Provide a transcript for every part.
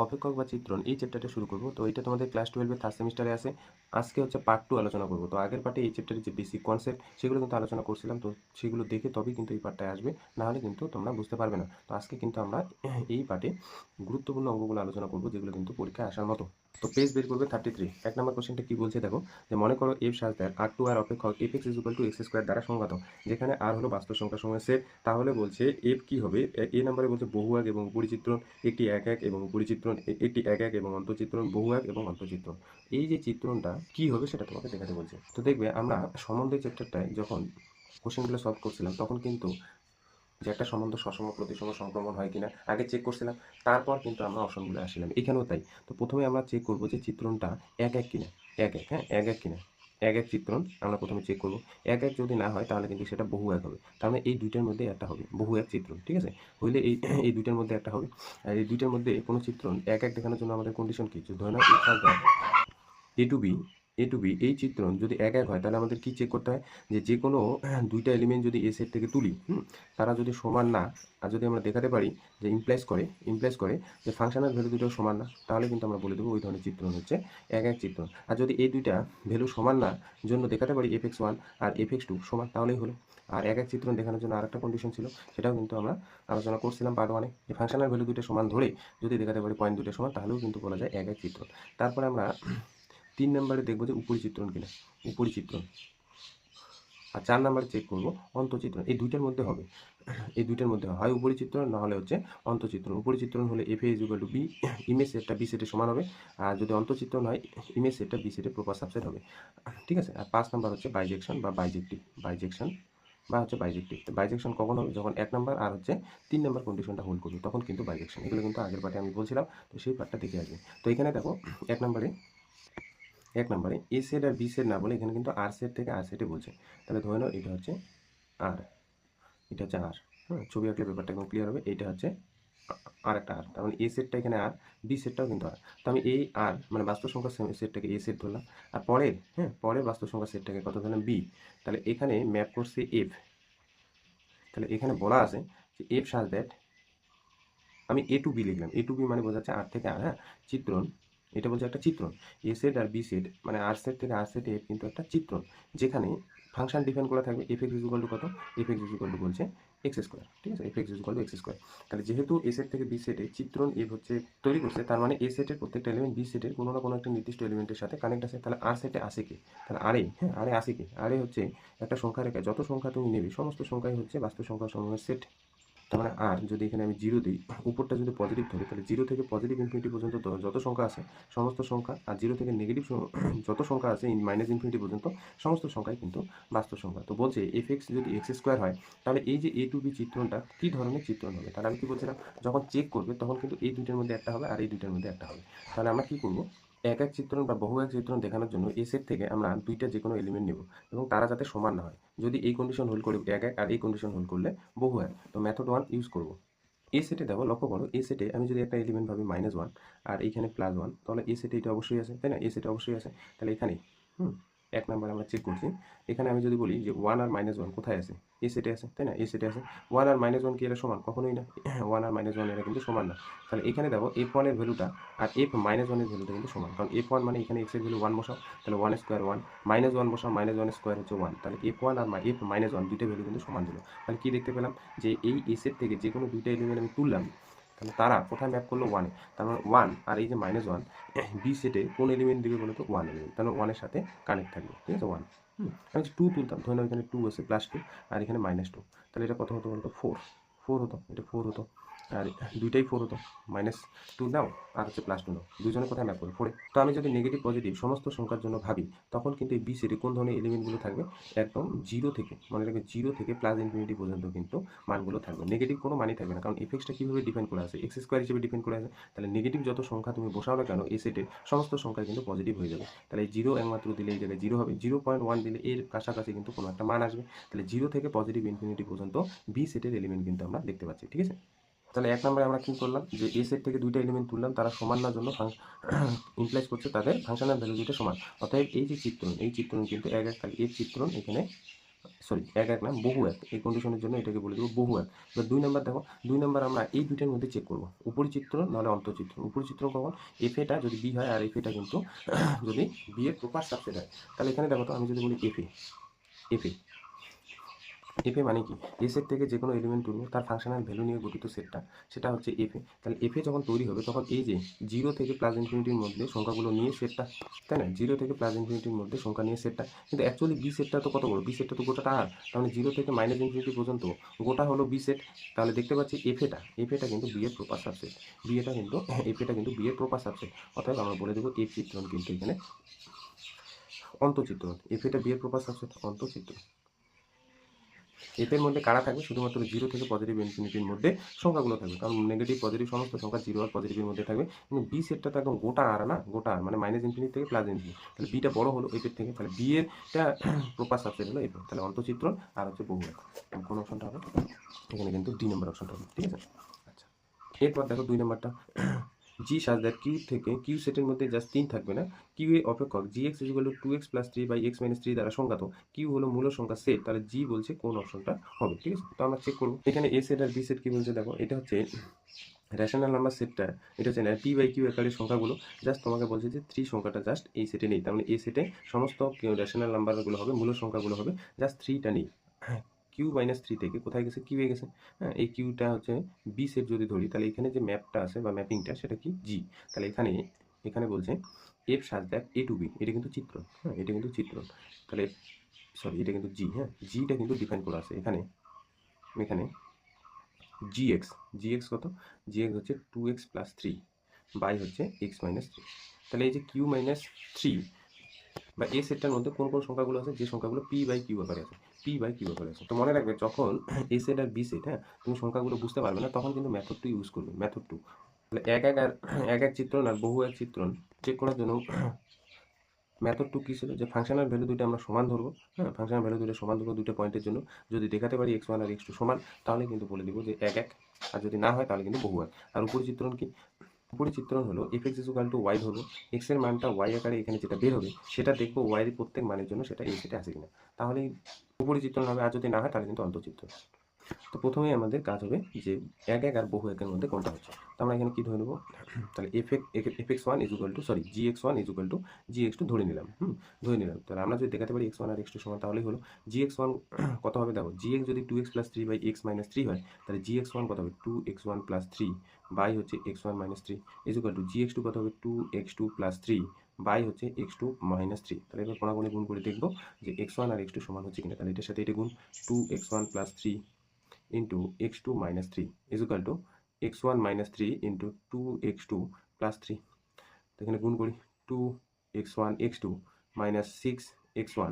অপেক্ষক বা চিত্রণ এই চ্যাপ্টারটা শুরু করব। তো এটা তোমাদের ক্লাস 12 এর থার্ড সেমিস্টারে আছে। আজকে হচ্ছে পার্ট 2 আলোচনা করব। তো আগের পার্টে এই চ্যাপ্টারের যে বেসিক কনসেপ্ট সেগুলো কিন্তু আলোচনা করছিলাম। তো সেগুলো দেখে তবেই কিন্তু এই পার্টটায় আসবে, না হলে কিন্তু তোমরা বুঝতে পারবে না। তো আজকে কিন্তু আমরা এই পার্টে গুরুত্বপূর্ণ অঙ্কগুলো আলোচনা করব, যেগুলো কিন্তু পরীক্ষায় আসার মতো। তো পেজ বের করবে 33। এক নম্বর কোশ্চেনটা কি বলছে দেখো, যে মনে করো এফ সাজদার R2 আর অপেক্ষক fx x² দ্বারা সংজ্ঞাত, যেখানে আর হলো বাস্তব সংখ্যা সময়ের সেট। তাহলে বলছে এফ কি হবে, এ নম্বরে বলছে বহু এক এবং উপরিচিত্রণ, একটি এক এক এবং উপরিচিত্রণ, একটি এক এক এবং অন্তঃচিত্রণ, বহু এক এবং অন্তঃচিত্রণ। এই যে চিত্রণটা কি হবে সেটা তোমাকে দেখাতে বলছে। তো দেখবে আমরা সম্বন্ধের চ্যাপ্টারটায় যখন কোশ্চেনগুলো সলভ করছিলাম, তখন কিন্তু যে একটা সম্বন্ধ সসম প্রতিসম সংক্রমণ হয় কিনা আগে চেক করছিলাম, তারপর কিন্তু আমরা অপশনগুলো আসছিলাম। এখানেও তাই। তো প্রথমে আমরা চেক করব যে চিত্রণটা এক এক কিনা, এক এক, হ্যাঁ এক এক কিনা, এক এক চিত্রণ আমরা প্রথমে চেক করব। এক এক যদি না হয় তাহলে কিন্তু সেটা বহু এক হবে। তার মানে এই দুইটার মধ্যে একটা হবে বহু এক চিত্রণ, ঠিক আছে। হইলে এই এই দুইটার মধ্যে একটা হবে। আর এই দুইটার মধ্যে কোনো চিত্রণ এক এক দেখানোর জন্য আমাদের কন্ডিশন কি, ধরে নাও এ to B, A to B এই চিত্রণ যদি এক এক হয়, তাহলে আমাদের কি চেক করতে হয়, যে কোনো দুইটা এলিমেন্ট যদি এ সেট থেকে তুলি, তারা যদি সমান না, আর যদি আমরা দেখাতে পারি যে ইমপ্লাইজ করে যে ফাংশনাল ভ্যালু দুটো সমান না, তাহলে কিন্তু আমরা বলে দেবো ওই ধরনের চিত্রণ হচ্ছে এক এক চিত্রণ। আর যদি এই দুইটা ভ্যালু সমান না জন্য দেখাতে পারি fx1 আর fx2 সমান, তাহলেই হলো। আর এক এক চিত্রণ দেখানোর জন্য আরেকটা কন্ডিশন ছিল, সেটাও কিন্তু আমরা আলোচনা করছিলাম পার্ট 1-এ, যে ফাংশনাল ভ্যালু দুটো সমান ধরে যদি দেখাতে পারি পয়েন্ট দুটো সমান, তাহলেও কিন্তু বলা যায় এক এক চিত্রণ। তারপরে আমরা 3 নম্বরে দেখবো যে উপরিচিত্রণ কিনা, উপরিচিত্রণ। আর 4 নম্বরে চেক করবো অন্তঃচিত্রণ। এই দুইটার মধ্যে হবে, এই দুইটার মধ্যে হয় উপরিচিত্রণ, না হলে হচ্ছে অন্তঃচিত্রণ। উপরিচিত্রণ হলে f A is to B, image সেটটা বি সেটের সমান হবে। আর যদি অন্তঃচিত্রণ হয়, ইমেজ সেটটা বি সেটের প্রপার সাবসেট হবে, ঠিক আছে। আর 5 নম্বর হচ্ছে বাইজেকশন বা বাইজেক্টিভ, বাইজেকশন বা হচ্ছে বাইজেক্টিভ। তো বাইজেকশন কখন হবে, যখন 1 নম্বর আর হচ্ছে 3 নম্বর কন্ডিশনটা হোল্ড করবে, তখন কিন্তু বাইজেকশন। এগুলো কিন্তু আগের পার্টে আমি বলছিলাম, তো সেই পার্টটা দেখে আসবে। তো এখানে দেখো 1 নম্বরে এ সেট আর বি সেট না বলে এখানে কিন্তু আর সেট থেকে আর সেটে বলছে। তাহলে ধরে নাও এটা হচ্ছে আর, এটা হচ্ছে আর, হ্যাঁ ছবি আঁকলে ব্যাপারটা একদম ক্লিয়ার হবে। এইটা হচ্ছে আর একটা আর, তার মানে এ সেটটা এখানে আর, বি সেটটাও কিন্তু আর। তো আমি এই আর মানে বাস্তব সংখ্যা সেটটাকে এ সেট ধরলাম, আর পরের বাস্তব সংখ্যা সেটটাকে কত ধরলাম, বি। তাহলে এখানে ম্যাপ করছে এফ। তাহলে এখানে বলা আছে যে এফ সাজ দ্যাট, আমি এ টু বি লিখলাম, এ টু বি মানে বোঝাচ্ছে আর থেকে আর, হ্যাঁ চিত্রণ। এটা বলছে একটা চিত্রণ, এ সেট আর বি সেট মানে আর সেট থেকে আর সেটে এফ কিন্তু একটা চিত্রণ, যেখানে ফাংশন ডিফাইন করা থাকবে এফ এক্স ইকুয়াল টু কত, এফ এক্স ইকুয়াল টু বলছে এক্স স্কোয়ার, ঠিক আছে, F x equal to x square. তাহলে যেহেতু এ সেট থেকে বি সেটে চিত্রণ এফ হচ্ছে তৈরি করছে, তার মানে এ সেটের প্রত্যেকটা এলিমেন্ট বি সেটের কোনো না কোনো একটা নির্দিষ্ট এলিমেন্টের সাথে কানেক্ট আছে। তাহলে আর সেটে আসে কি, তাহলে আরে, হ্যাঁ আরে আসে কি, আরে হচ্ছে একটা সংখ্যা রেখা, যত সংখ্যা তুমি নেবে সমস্ত সংখ্যাই হচ্ছে বাস্তব সংখ্যা সমূহের সেট। তার মানে আর যদি এখানে আমি জিরো দিই, উপরটা যদি পজিটিভ ধরি, তাহলে জিরো থেকে পজিটিভ ইনফিনিটি পর্যন্ত যত সংখ্যা আছে সমস্ত সংখ্যা, আর জিরো থেকে নেগেটিভ যত সংখ্যা আছে মাইনাস ইনফিনিটি পর্যন্ত সমস্ত সংখ্যাই কিন্তু বাস্তব সংখ্যা। তো বলছে এফ এক্স যদি এক্স স্কোয়ার হয়, তাহলে এই যে এ টু বি চিত্রণটা কী ধরনের চিত্রণ হবে। তাহলে আমি কি বলছিলাম, যখন চেক করবে তখন কিন্তু এই দুইটার মধ্যে একটা হবে আর এই দুইটার মধ্যে একটা হবে। তাহলে আমরা কি করবো, এক এক চিত্রণ বা বহু এক চিত্রণ দেখানোর জন্য এ সেট থেকে আমরা দুইটা যে কোনো এলিমেন্ট নেব, এবং তারা যাতে সমান না হয়। যদি এই কন্ডিশন হোল্ড করে এক এক, আর এই কন্ডিশন হোল্ড করলে বহু এক, তো মেথড 1 ইউজ করবো। এ সেটে দেখো, লক্ষ্য করো এ সেটে আমি যদি একটা এলিমেন্ট ভাবি -1 আর এইখানে +1, তাহলে এ সেটে এটা অবশ্যই আছে, তাই না, এ সেটে অবশ্যই আছে। তাহলে এখানে 1 নাম্বার আমরা চেক করছি, এখানে আমি যদি বলি যে 1 আর -1 কোথায় আছে, এ সেটে আছে, তাই না, এ সেটে আছে। 1 আর -1 কি এরা সমান, কখনোই না। 1 আর -1 এরা কিন্তু সমান না। তাহলে এখানে দেখো f1 এর ভ্যালুটা আর f-1 এর ভ্যালুটা কিন্তু সমান, কারণ f1 মানে এখানে x এর ভ্যালু 1 বসাও, তাহলে 1 স্কোয়ার 1, -1 বসাও, -1 স্কোয়ার হচ্ছে 1, তাহলে f1 আর f-1 দুইটা ভ্যালু কিন্তু সমান দিল। তাহলে কি দেখতে পেলাম, যে এই এ সেট থেকে যে কোনো দুইটা এলিমেন্ট আমি তুললাম, তাহলে তারা কোথায় ম্যাপ করলো, 1-এ। তার মানে 1 আর এই যে -1 বি সেটে কোন এলিমেন্ট দিবে বলো তো, 1 এলিমেন্ট, তাহলে 1-এর সাথে কানেক্ট থাকবে, ঠিক আছে 1। আমি 2 তুলতাম, ধরে নাও এখানে 2 আছে, +2 আর এখানে -2, তাহলে এটা কত হতো বলতো, 4 হতো, এটা 4 হতো। আর দুইটাই 4 হতো, -2 নাও আর হচ্ছে +2 নাও, দুজনে কোথায় ম্যাপ করে 4-এ। তো আমি যদি নেগেটিভ পজিটিভ সমস্ত সংখ্যার জন্য ভাবি, তখন কিন্তু এই বি সেটে কোন ধরনের এলিমেন্টগুলো থাকবে, একদম জিরো থেকে, মনে রাখবে জিরো থেকে +ইনফিনিটি পর্যন্ত কিন্তু মানগুলো থাকবে, নেগেটিভ কোনো মানই থাকবে না। কারণ এফএক্সটা কীভাবে ডিফাইন করা আছে, এক্স স্কোয়ার হিসেবে ডিফাইন করা আছে। তাহলে নেগেটিভ যত সংখ্যা তুমি বসাও না কেন এই সেটের, সমস্ত সংখ্যা কিন্তু পজিটিভ হয়ে যাবে। তাহলে এই জিরো একমাত্র দিলে এই জায়গায় জিরো হবে, 0.1 দিলে এর কাছাকাছি কিন্তু কোনো একটা মান আসবে। তাহলে জিরো থেকে পজিটিভ ইনফিনিটি পর্যন্ত বি সেটের এলিমেন্ট কিন্তু আমরা দেখতে পাচ্ছি, ঠিক আছে। তাহলে 1 নম্বরে আমরা কি করলাম, যে এ সেট থেকে দুইটা এলিমেন্ট তুললাম, তারা সমান না জন্য ইমপ্লাইজ করছে তাদের ফাংশনাল ভ্যালু দুইটা সমান। অতএব এই যে চিত্রণ, এই চিত্রণ কিন্তু এক এক, তাহলে এর চিত্রণ এখানে সরি এক এক না বহু এক, এই কন্ডিশনের জন্য এটাকে বলে দেবো বহু এক। এবার 2 নাম্বার দেখো, 2 নাম্বার আমরা এই দুইটার মধ্যে চেক করবো, উপরি চিত্র নাহলে অন্তঃচিত্র। উপরি চিত্র কখন, এফ এটা যদি বি হয় আর এফ এটা কিন্তু যদি বি এর প্রপার সাবসেট হয়। তাহলে এখানে দেখো তো আমি যদি বলি এফ এ এফ এ মানে কি, এ সেট থেকে যে কোনো এলিমেন্ট তুলবো তার ফাংশনাল ভ্যালু নিয়ে গঠিত সেটটা, সেটা হচ্ছে এফ এ। তাহলে এফ এ যখন তৈরি হবে তখন এই যে 0 থেকে প্লাস ইনফিনিটির মধ্যে সংখ্যাগুলো নিয়ে সেটটা, তাই না, 0 থেকে প্লাস ইনফিনিটির মধ্যে সংখ্যা নিয়ে সেটটা। কিন্তু অ্যাকচুয়ালি বি সেটটা তো কত বড়, বি সেটটা তো গোটাটা আর, তার মানে 0 থেকে মাইনাস ইনফিনিটি পর্যন্ত গোটা হলো বি সেট। তাহলে দেখতে পাচ্ছি এফ এটা কিন্তু বি এর প্রপার সাবসেট, বি এটা কিন্তু এফ এটা কিন্তু বি এর প্রপার সাবসেট। অতএব আমরা বলে দেবো এফ চিত্রণ কিন্তু এখানে অন্তঃচিত্রণ, এফ এটা বি এর প্রপার সাবসেট অন্তঃচিত্রণ। এফের মধ্যে কারা থাকবে, শুধুমাত্র 0 থেকে পজিটিভ ইনফিনিটির মধ্যে সংখ্যাগুলো থাকবে, কারণ নেগেটিভ পজিটিভ সমস্ত সংখ্যা 0 আর পজিটিভের মধ্যে থাকবে। কিন্তু বি সেটটা তো একদম গোটা আর না, গোটা আর মানে মাইনাস ইনফিনিটি থেকে প্লাস ইনফিনিটি, তাহলে বিটা বড় হলো এফের থেকে, তাহলে বি এরটা প্রপার সাবসেট হলো এফ, তাহলে অন্তঃচিত্রণ আর হচ্ছে বহু এক। কোন অপশনটা হবে এখানে, কিন্তু ডি নাম্বার অপশনটা হবে, ঠিক আছে। আচ্ছা, এরপর দেখো 2 নাম্বারটা, জি সাজ দ্যাট কিউ থেকে কিউ সেটের মধ্যে জাস্ট 3 থাকবে না, কিউ এ অপেক্ষক g x is equal to 2x plus 3 by x minus 3 দ্বারা সংজ্ঞাত কিউ হলো মূল সংখ্যা সেট, তাহলে জি বলছে কোন অপশনটা হবে, ঠিক আছে। তো আমরা চেক করবো এখানে এ সেট আর বি সেট কি বলছে, দেখো এটা হচ্ছে রেশনাল নাম্বার সেটটা, এটা হচ্ছে না পি বাই কিউ আকারের সংখ্যাগুলো, জাস্ট তোমাকে বলছে যে 3 সংখ্যাটা জাস্ট এই সেটে নেই, তার মানে এই সেটে সমস্ত রেশনাল নাম্বারগুলো হবে, মূল সংখ্যাগুলো হবে, জাস্ট 3টা নেই। কিউ মাইনাস 3 থেকে কোথায় গেছে, কিউ এ গেছে। হ্যাঁ, এই কিউটা হচ্ছে বি সেট যদি ধরি, তাহলে এখানে যে ম্যাপটা আছে বা ম্যাপিংটা সেটা কি জি। তাহলে এখানে এখানে বলছে f such that A to B, এটা কিন্তু চিত্র, হ্যাঁ এটা কিন্তু চিত্র। তাহলে সরি এটা কিন্তু জি, হ্যাঁ জিটা কিন্তু ডিফাইন করা আছে এখানে, এখানে জি এক্স কত, জি এক্স হচ্ছে 2x প্লাস 3 বাই হচ্ছে এক্স মাইনাস 3। তাহলে এই যে কিউ মাইনাস 3 বা এই সেটটার মধ্যে কোন কোন সংখ্যাগুলো আছে, যে সংখ্যাগুলো পি বাই কিউ আকারে আছে, পি বাই কিউ আকারে আছে। তো মনে রাখবে যখন এ সেট আর বি সেট, হ্যাঁ তুমি সংখ্যাগুলো বুঝতে পারবে না, তখন কিন্তু মেথড টু ইউজ করবে, মেথড টু। তাহলে এক এক আর এক এক চিত্রণ আর বহু এক চিত্রণ চেক করার জন্য মেথড টু কী ছিল, যে ফাংশনাল ভ্যালু দুটো আমরা সমান ধরবো, হ্যাঁ ফাংশনাল ভ্যালু দুটো সমান ধরবো দুটো পয়েন্টের জন্য, যদি দেখাতে পারি x1 আর x2 সমান, তাহলে কিন্তু বলে দিব যে এক এক, আর যদি না হয় তাহলে কিন্তু বহু এক। আর উপরি চিত্রণ কি, উপরি চিত্রণ হলো f x is equal to y ধরবো, এক্স এর মানটা ওয়াই আকারে এখানে যেটা বের হবে সেটা দেখবো ওয়াই এর প্রত্যেক মানের জন্য সেটা এই সেটে আছে কিনা, তাহলেই উপরি চিত্রণ হবে, আর যদি না হয় তাহলে কিন্তু অন্তঃচিত্র। তো প্রথমেই আমাদের কাজ হবে যে এক এক আর বহু একের মধ্যে কোনটা হচ্ছে, তো আমরা এখানে কি ধরে নেবো, তাহলে f x one is equal to sorry g x one is equal to g x two ধরে নিলাম, ধরে নিলাম। তাহলে আমরা যদি দেখাতে পারি এক্স ওয়ান আর এক্স টু সমান, তাহলেই হলো জি এক্স ওয়ান কত হবে, দেখো জি এক্স যদি 2x plus 3 by x minus 3 হয়, তাহলে জি এক্স ওয়ান কত হবে 2x1 প্লাস 3 বাই হচ্ছে x1 minus 3 is equal to g x two কত হবে 2x2 প্লাস 3 বাই হচ্ছে x2 মাইনাস 3। তাহলে এবার কোনাগুনি গুণ করে দেখবো যে x1 আর x2 সমান হচ্ছে কিনা, তাহলে এটার সাথে এটা গুণ 2x1 plus 3 into x2 minus 3 is equal to x1 minus 3 into 2x2 plus 3। তো এখানে গুণ করি 2x1 x2 minus 6x1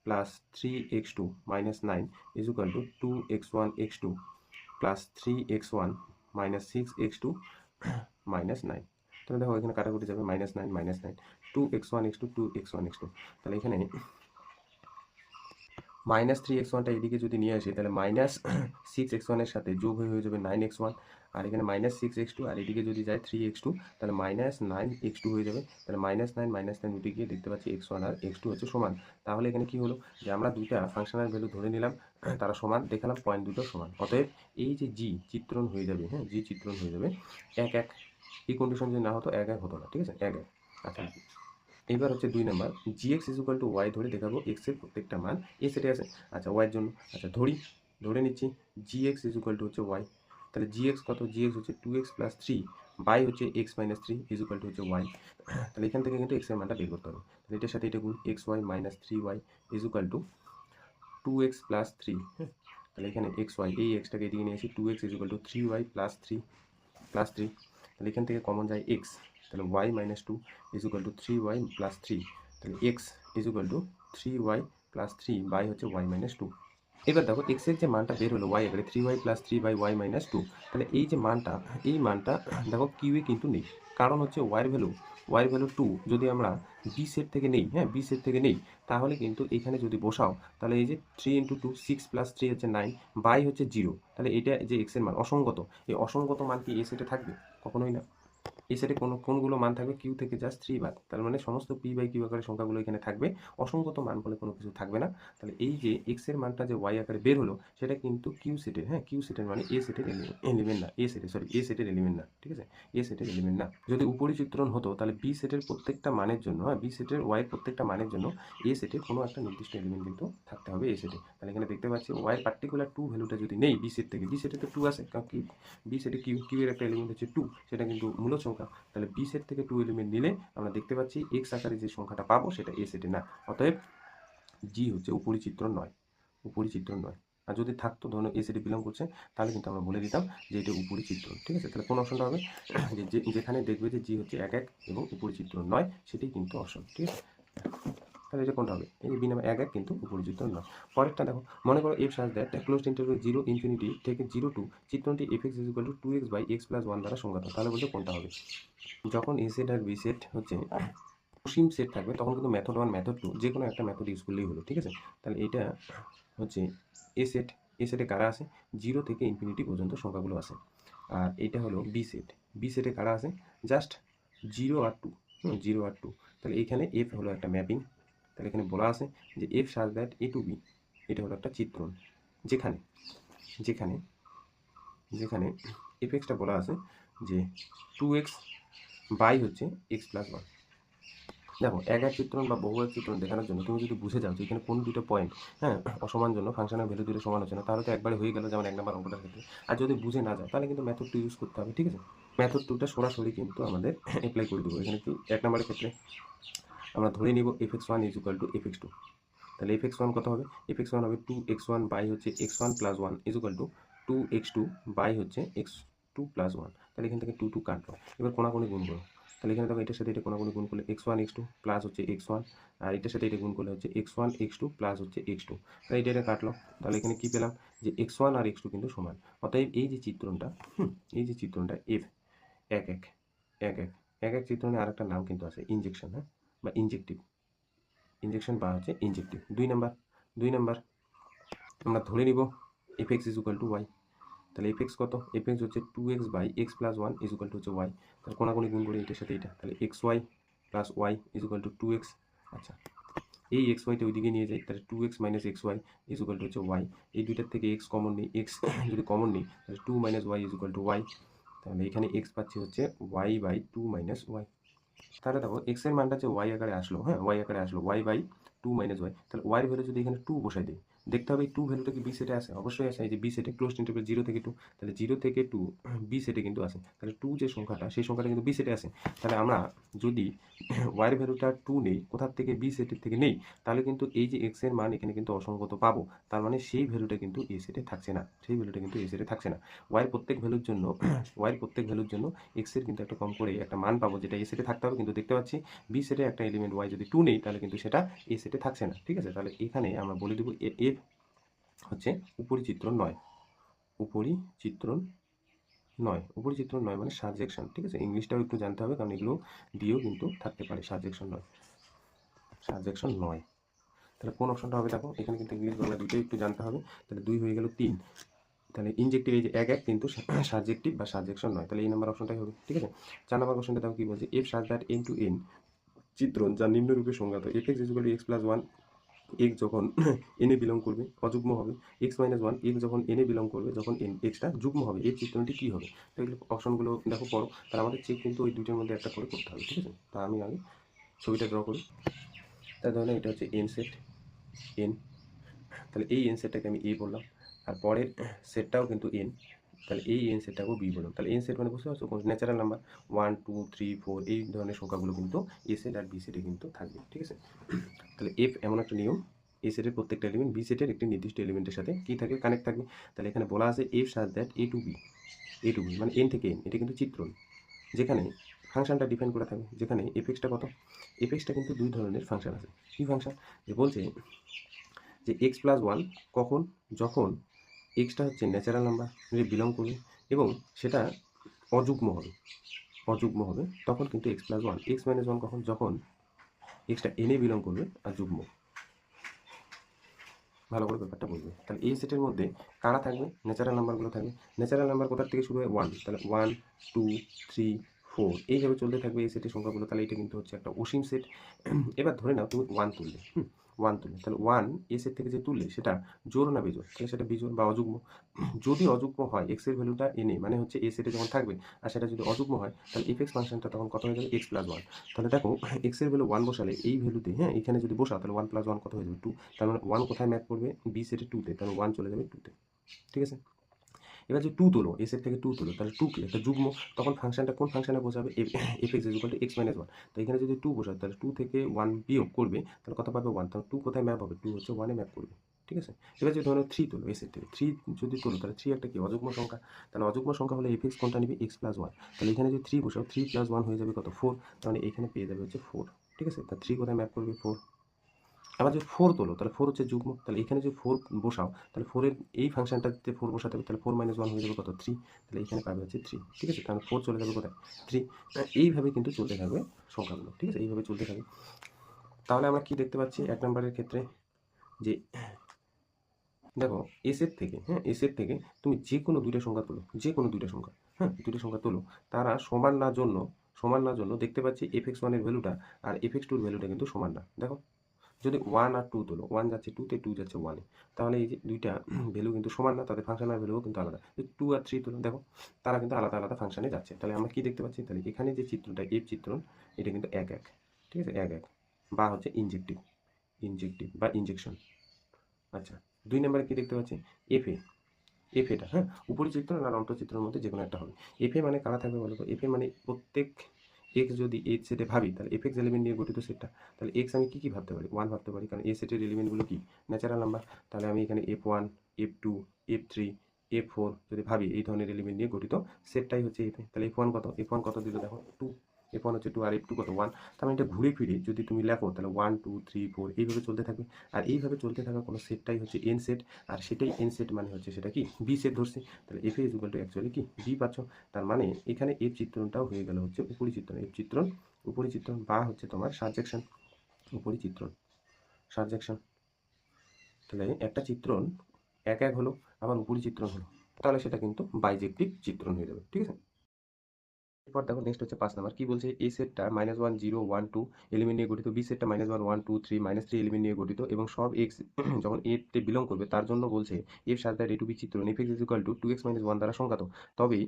plus 3x2 minus 9 is equal to 2x1 x2 plus 3x1 minus 6x2 minus 9। তাহলে দেখো এখানে কাটাকুটি যাবে minus 9 minus 9 2x1 x2 2x1 x2। তাহলে এখানে মাইনাস 3x1টা এদিকে যদি নিয়ে আসি, তাহলে মাইনাস 6x1 এর সাথে যোগ হয়ে যাবে 9x1, আর এখানে মাইনাস 6x2, আর এদিকে যদি যায় 3x2, তাহলে মাইনাস 9x2 হয়ে যাবে। তাহলে মাইনাস 9 দুটি গিয়ে দেখতে পাচ্ছি x1 আর x2 হচ্ছে সমান। তাহলে এখানে কি হলো, যে আমরা দুইটা ফাংশনাল ভ্যালু ধরে নিলাম, তারা সমান, দেখালাম পয়েন্ট দুটো সমান, অতএব এই যে জি চিত্রণ হয়ে যাবে, হ্যাঁ জি চিত্রণ হয়ে যাবে এক এক। এই কন্ডিশন যদি না হতো এক এক হতো না, ঠিক আছে এক এক। আচ্ছা এবার হচ্ছে 2 number, g x is equal to y ধরে দেখাবো এক্স এর প্রত্যেকটা মান এই সেটে আছে। আচ্ছা ওয়াইয়ের জন্য আচ্ছা ধরে নিচ্ছি জি এক্স ইজ ইকুয়াল টু হচ্ছে ওয়াই, তাহলে জি এক্স কত, জি এক্স হচ্ছে 2x প্লাস 3 বাই হচ্ছে x minus 3 is equal to হচ্ছে ওয়াই। তাহলে এখান থেকে কিন্তু এক্স এর মানটা বের করতে হবে, তাহলে এটার সাথে এটা গুণ x y minus 3y is equal to 2x plus 3, হ্যাঁ তাহলে এখানে এক্স ওয়াই এই এক্সটাকে এদিকে নিয়ে আসি 2x is equal to 3y plus 3 তাহলে এখান থেকে কমন যায় এক্স, তাহলে y minus 2 is equal to 3y plus 3, তাহলে x is equal to 3y plus 3 by হচ্ছে y মাইনাস 2। এবার দেখো এক্স এর যে মানটা বের হলো y এবারে 3y plus 3 by y minus 2, তাহলে এই যে মানটা, এই মানটা দেখো কিউয়ে কিন্তু নেই, কারণ হচ্ছে ওয়াইয়ের ভ্যালু 2 যদি আমরা বি সেট থেকে নেই, হ্যাঁ বি সেট থেকে নেই, তাহলে কিন্তু এখানে যদি বসাও, তাহলে এই যে 3 ইন্টু 2 6 প্লাস 3 হচ্ছে 9 বাই হচ্ছে 0, তাহলে এটা যে এক্স এর মান অসঙ্গত, এই অসঙ্গত মান কি এ সেটে থাকবে, কখনোই না। এই সেটে কোনগুলো মান থাকবে কিউ থেকে জাস্ট 3 বাদ, তার মানে সমস্ত পি বাই কিউ আকারের সংখ্যাগুলো এখানে থাকবে, অসংগত মান বলে কোনো কিছু থাকবে না। তাহলে এই যে এক্স এর মানটা যে ওয়াই আকারে বের হলো সেটা কিন্তু কিউ সেটের, হ্যাঁ কিউ সেটের মানে এ সেটের এলিমেন্ট না, এ সেটের এলিমেন্ট না, ঠিক আছে, এ সেটের এলিমেন্ট না। যদি উপরিচিত্রণ হতো তাহলে বি সেটের প্রত্যেকটা মানের জন্য, হ্যাঁ বি সেটের ওয়াই এর প্রত্যেকটা মানের জন্য এ সেটে কোনো একটা নির্দিষ্ট এলিমেন্ট কিন্তু থাকতে হবে এ সেটে। তাহলে এখানে দেখতে পাচ্ছি ওয়াই এর পার্টিকুলার 2 ভ্যালুটা যদি নেই বি সেট থেকে, বি সেটে তো 2 আছে, কারণ কি বি সেটে কিউ এর একটা এলিমেন্ট হচ্ছে 2, সেটা কিন্তু মূলদ সংখ্যা। তাহলে বি সেট থেকে 2 এলিমেন্ট নিলে আমরা দেখতে পাচ্ছি এক্স আকারে যে সংখ্যাটা পাবো সেটা এ সেটে না, অতএব জি হচ্ছে উপরিচিত্রণ নয়, উপরিচিত্রণ নয়। আর যদি থাকতো ধরুন এ সেটে বিলং করছে তাহলে কিন্তু আমরা বলে দিতাম যে এটা উপরিচিত্রণ, ঠিক আছে। তাহলে কোন অপশনটা হবে, যেখানে দেখবে যে জি হচ্ছে 1 1 এবং উপরিচিত্রণ নয় সেটাই কিন্তু অপশন, ঠিক আছে। তাহলে এটা কোনটা হবে, এই বি নাম্বার 1 1 কিন্তু উপরিচিত্রণ নয়। পরেরটা দেখো, মনে করো f such that closed interval 0 infinity থেকে 0 টু চিত্রণটি f x is equal to 2x by x plus 1 দ্বারা সংজ্ঞাত। তাহলে বলতে কোনটা হবে, যখন এ সেট আর বি সেট হচ্ছে অসীম সেট থাকবে তখন কিন্তু মেথড 1 মেথড 2 যে কোনো একটা মেথড ইউজ করলেই হলো, ঠিক আছে। তাহলে এটা হচ্ছে এ সেট, এ সেটে কারা আছে 0 থেকে ইনফিনিটি পর্যন্ত সংখ্যাগুলো আছে। আর এটা হলো বি সেট, বি সেটে কারা আছে জাস্ট 0 আর 2, 0 আর 2। তাহলে এইখানে এফ হলো একটা ম্যাপিং, তাহলে এখানে বলা আছে যে f such that A to B, এটা হলো একটা চিত্রণ যেখানে যেখানে যেখানে এফ এক্সটা বলা আছে যে 2x বাই হচ্ছে এক্স প্লাস 1। দেখো এক এক চিত্রণ বা বহু এক চিত্রণ দেখানোর জন্য তুমি যদি বুঝে যাও যে এখানে কোন দুটো পয়েন্ট, হ্যাঁ অসমান জন্য ফাংশনের ভ্যালু দুটো সমান হচ্ছে না, তাহলে তো একবারে হয়ে গেল যেমন 1 নম্বর অঙ্কটার ক্ষেত্রে। আর যদি বুঝে না যাও তাহলে কিন্তু মেথড 2 ইউজ করতে হবে, ঠিক আছে। মেথড 2টা সরাসরি কিন্তু আমাদের অ্যাপ্লাই করে দেবো। এখানে কি 1 নম্বরের ক্ষেত্রে আমরা ধরে নিব f x one is equal to f x two. তাহলে এফ এক্স ওয়ান কত হবে, এফ এক্স ওয়ান হবে 2x1 বাই হচ্ছে x1 plus 1 is equal to 2x2 by হচ্ছে x2 প্লাস 1। তাহলে এখান থেকে 2 2 কাটলো, এবার কোনাকুনি গুণ করো। তাহলে এখানে দেখো এটার সাথে এটা কোনাকুনি গুণ করলে x1 x2 প্লাস হচ্ছে x1, আর এটার সাথে এটা গুণ করলে হচ্ছে x1 x2 প্লাস হচ্ছে x2। তাহলে এটা কাটলো, তাহলে এখানে কি পেলাম যে x1 আর x2 কিন্তু সমান। অতএব এই যে চিত্রণটা, এই যে চিত্রণটা এফ এক এক এক এক এক এক চিত্রণে আরেকটা নাম কিন্তু আছে ইনজেকশন, হ্যাঁ বা ইনজেক্টিভ, ইনজেকশন বা হচ্ছে ইনজেক্টিভ। 2 নাম্বার আমরা ধরে নিব f x is equal to y. তাহলে এফ এক্স কত, এফ এক্স হচ্ছে 2x by x plus 1 is equal to হচ্ছে ওয়াই। তাহলে কোনাকুনি গুণ করি এটার সাথে এটা, তাহলে x y plus y is equal to 2x। আচ্ছা, এই এক্স ওয়াইটা ওইদিকে নিয়ে যাই, তাহলে 2x minus x y is equal to হচ্ছে ওয়াই। এই দুইটার থেকে এক্স কমন নিই, এক্স যদি কমন নিই তাহলে 2 minus y is equal to y. তাহলে এখানে এক্স পাচ্ছি হচ্ছে ওয়াই বাই 2 মাইনাস ওয়াই। তাহলে দেখো এক্স এর মানটা যে ওয়াই আকারে আসলো, হ্যাঁ ওয়াই আকারে আসলো ওয়াই বাই 2 মাইনাস ওয়াই। তাহলে ওয়াই এর ভ্যালু যদি এখানে 2 বসাই দিই, দেখতে হবে এই 2 ভ্যালুটা কি বি সেটে আছে, অবশ্যই আছে। এই যে বি সেটে ক্লোজড ইন্টারভ্যাল 0 থেকে 2, তাহলে 0 থেকে 2 বি সেটে কিন্তু আছে। তাহলে 2 যে সংখ্যাটা সেই সংখ্যাটা কিন্তু বি সেটে আছে। তাহলে আমরা যদি ওয়াই এর ভ্যালুটা 2 নেই, কোথার থেকে বি সেটের থেকে নেই, তাহলে কিন্তু এই যে এক্স এর মান এখানে কিন্তু অসংগত পাবো। তার মানে সেই ভ্যালুটা কিন্তু এ সেটে থাকছে না, সেই ভ্যালুটা কিন্তু এ সেটে থাকছে না। ওয়াই এর প্রত্যেক ভ্যালুর জন্য ওয়াই এর প্রত্যেক ভ্যালুর জন্য এক্স এর কিন্তু একটা কম করে একটা মান পাবো যেটা এ সেটে থাকতে হবে, কিন্তু দেখতে পাচ্ছি বি সেটে একটা এলিমেন্ট ওয়াই যদি 2 নেই তাহলে কিন্তু সেটা এ সেটে থাকছে না, ঠিক আছে। তাহলে এখানে আমরা বলে দেবো এফ হচ্ছে উপরিচিত্রণ নয়, উপরিচিত্রণ নয়, উপরিচিত্রণ নয় মানে সাজেকশন, ঠিক আছে। ইংলিশটাও একটু জানতে হবে কারণ এগুলো দিয়েও কিন্তু থাকতে পারে, সাজেকশন নয়, সাজেকশন নয়। তাহলে কোন অপশনটা হবে দেখো, এখানে কিন্তু ইংলিশ বাংলা দুটোই একটু জানতে হবে। তাহলে 2 হয়ে গেল 3, তাহলে ইনজেক্টিভ এই যে এক এক কিন্তু সাবজেক্টিভ বা সাবজেকশন নয়, তাহলে এই নাম্বার অপশনটাই হবে, ঠিক আছে। 4 নম্বর কোশ্চেনটা দেখো কি বলছে, f such that N to N চিত্রণ যা নিম্নরূপে সংজ্ঞাত f x is equal to x plus 1 x যখন এনে বিলং করবে অযুগ্ম হবে, এক্স মাইনাস 1 এক্স যখন এনে বিলং করবে যখন এন এক্সটা যুগ্ম হবে, এই চিত্রণটি কী হবে। তো এগুলো অপশনগুলো দেখো পড়ো, তাহলে আমাদের চেক কিন্তু ওই দুইটার মধ্যে একটা করে করতে হবে, ঠিক আছে। তা আমি আগে ছবিটা ড্র করি। তার ধরনের এটা হচ্ছে এন সেট এন, তাহলে এই এন সেটটাকে আমি এ বললাম, আর পরের সেটটাও কিন্তু এন, তাহলে এই এন সেটটাকেও বি বললাম। তাহলে এন সেট মানে বুঝতে পারছো কোন ন্যাচারাল নাম্বার 1 2 3 4 এই ধরনের সংখ্যাগুলো কিন্তু এ সেট আর বি সেটে কিন্তু থাকবে, ঠিক আছে। তাহলে এফ এমন একটা নিয়ম, এ সেটের প্রত্যেকটা এলিমেন্ট বি সেটের একটি নির্দিষ্ট এলিমেন্টের সাথে কি থাকবে, কানেক্ট থাকবে। তাহলে এখানে বলা আছে f such that A to B, A to B মানে এন থেকে এন, এটা কিন্তু চিত্রণ যেখানে ফাংশনটা ডিফাইন করা থাকবে, যেখানে এফ এক্সটা কত, এফ এক্সটা কিন্তু দুই ধরনের ফাংশন আছে। কি ফাংশন, যে বলছে যে এক্স প্লাস 1 কখন, যখন এক্সটা হচ্ছে ন্যাচারাল নাম্বার বিলং করবে এবং সেটা অযুগ্ম হবে, অযুগ্ম হবে তখন কিন্তু এক্স প্লাস 1, এক্স মাইনাস 1 কখন, যখন এক্সটা এনে বিলং করবে আর যুগ্ম। ভালো করে ব্যাপারটা বুঝবে। তাহলে এই সেটের মধ্যে কারা থাকবে, ন্যাচারাল নাম্বারগুলো থাকবে। ন্যাচারাল নাম্বার কোথার থেকে শুরু হয় 1, তাহলে 1 2 3 4 এইভাবে চলতে থাকবে এই সেটের সংখ্যাগুলো। তাহলে এটা কিন্তু হচ্ছে একটা অসীম সেট। এবার ধরে নাও তুমি 1 তুললে, 1 তুললে। তাহলে 1 এই সেট থেকে যে তুললে সেটা জোড় না বিজোড়? তাহলে সেটা বিজোড় বা অযুগ্ম। যদি অযুগ্ম হয় x এর ভ্যালুটা এনে মানে হচ্ছে a সেটে যখন থাকবে আর সেটা যদি অযুগ্ম হয় তাহলে f(x) ফাংশনটা তখন কত হয়ে যাবে? x + 1। তাহলে দেখো x এর ভ্যালু 1 বসালে এই ভ্যালুতে, হ্যাঁ, এখানে যদি বসাও তাহলে 1 + 1 কত হয়ে যাবে? 2। তার মানে 1 কোথায় ম্যাপ করবে? b সেটে 2 তে। তাহলে 1 চলে যাবে 2 তে। ঠিক আছে? এবার যে 2 তোলো, a সেট থেকে 2 তোলো, তাহলে 2 কি? একটা যুগ্ম। তখন ফাংশনটা কোন ফাংশনে বসাবে? f(x) = x - 1। তো এখানে যদি 2 বসাও তাহলে 2 থেকে 1 বিয়োগ করবে, তাহলে কত পাবে? 1। তাহলে 2 কোথায় ম্যাপ হবে? 2 হচ্ছে 1 এ ম্যাপ করবে। ঠিক আছে? এবার যদি ধরো 3 তোলো, a সেট থেকে 3 যদি তোলো তাহলে 3 একটা কি? অযুগ্ম সংখ্যা। তাহলে অযুগ্ম সংখ্যা হলে f(x) কোনটা নিবে? x + 1। তাহলে এখানে যদি 3 বসাও, 3 + 1 হয়ে যাবে কত? 4। তার মানে এখানে পেয়ে যাবে হচ্ছে 4। ঠিক আছে? তা 3 কোথায় ম্যাপ করবে? 4। আবার যদি 4 তোলো তাহলে 4 হচ্ছে যুগ্ম। তাহলে এখানে যদি 4 বসাও তাহলে 4 এর এই ফাংশনটাতে 4 বসাতে হবে। তাহলে 4 - 1 হয়ে যাবে কত? 3। তাহলে এখানে পাবে হচ্ছে 3। ঠিক আছে? তাহলে 4 চলে যাবে কোথায়? 3। এইভাবে কিন্তু চলতে থাকবে সংখ্যাগুলো। ঠিক আছে? এইভাবে চলতে থাকবে। তাহলে আমরা কি দেখতে পাচ্ছি 1 নম্বরের ক্ষেত্রে? যে দেখো এ সেট থেকে, হ্যাঁ, এ সেট থেকে তুমি যেকোনো 2টা সংখ্যা তোলো, যেকোনো 2টা সংখ্যা, হ্যাঁ, 2টা সংখ্যা তোলো। তারা সমান না জন্য দেখতে পাচ্ছি f(x1) এর ভ্যালুটা আর f(x2) এর ভ্যালুটা কিন্তু সমান না। দেখো যদি 1 আর 2 তোলো, 1 যাচ্ছে 2 তে, 2 যাচ্ছে 1 এ। তাহলে এই যে 2টা ভ্যালু কিন্তু সমান না, তাদের ফাংশনাল ভ্যালুও কিন্তু আলাদা। 2 আর 3 তোলো, দেখো তারা কিন্তু আলাদা, আলাদা ফাংশনে যাচ্ছে। তাহলে আমরা কি দেখতে পাচ্ছি? তাহলে এখানে যে চিত্রটা, F চিত্রণ, এটা কিন্তু 1, 1। ঠিক আছে? 1, 1 বা হচ্ছে ইনজেক্টিভ বা ইনজেকশন। আচ্ছা, 2 নম্বরে কি দেখতে পাচ্ছি? FA, FA টা, হ্যাঁ, উপরি চিত্রণ আর অন্তঃচিত্রণের মধ্যে যেকোনো একটা হবে। FA মানে কারা থাকবে বলো তো? FA মানে প্রত্যেক x যদি A সেটে ভাবি তাহলে f(x) এলিমেন্ট নিয়ে গঠিত সেটটা। তাহলে x আমি কি ভাবতে পারি? 1 ভাবতে পারি, কারণ A সেটের এলিমেন্টগুলো কি? Natural number. তাহলে আমি এখানে F1, F2, F3, F4 যদি ভাবি এই ধরনের এলিমেন্ট নিয়ে গঠিত সেটটাই হচ্ছে FA। তাহলে F1 কত? F1 কত দিল দেখো? 2। F1 হচ্ছে 2 আর F2 কত? 1। তার মানে এটা ঘুরে ফিরে যদি তুমি লেখো তাহলে 1, 2, 3, 4 এইভাবে চলতে থাকবে। আর এইভাবে চলতে থাকা কোনো সেটটাই হচ্ছে n সেট। আর সেটাই n সেট মানে হচ্ছে সেটা কি? B সেট ধরছি। তাহলে FA অ্যাকচুয়ালি কি? B পাচ্ছ। তার মানে এখানে F চিত্রণটাও হয়ে গেল হচ্ছে উপরি চিত্রণ। F চিত্রণ উপরি চিত্রণ বা হচ্ছে তোমার সাজেকশন। উপরি চিত্রণ, সাজেকশন। তাহলে একটা চিত্রণ 1, 1 হলো, আবার উপরি চিত্রণ হলো। তাহলে সেটা কিন্তু বাইজেক্টিভ চিত্রণ হয়ে যাবে। ঠিক আছে? এরপর দেখো নেক্সট হচ্ছে 5 নাম্বার। কি বলছে? A সেটটা -1, 0, 1, 2 এলিমেন্ট নিয়ে গঠিত। B সেটটা -1, 1, 2, 3, -3 এলিমেন্ট নিয়ে গঠিত এবং সব x যখন A তে বিলং করবে তার জন্য বলছে f such that A to B চিত্রণ f(x) = 2x - 1 দ্বারা সংজ্ঞাত। তবে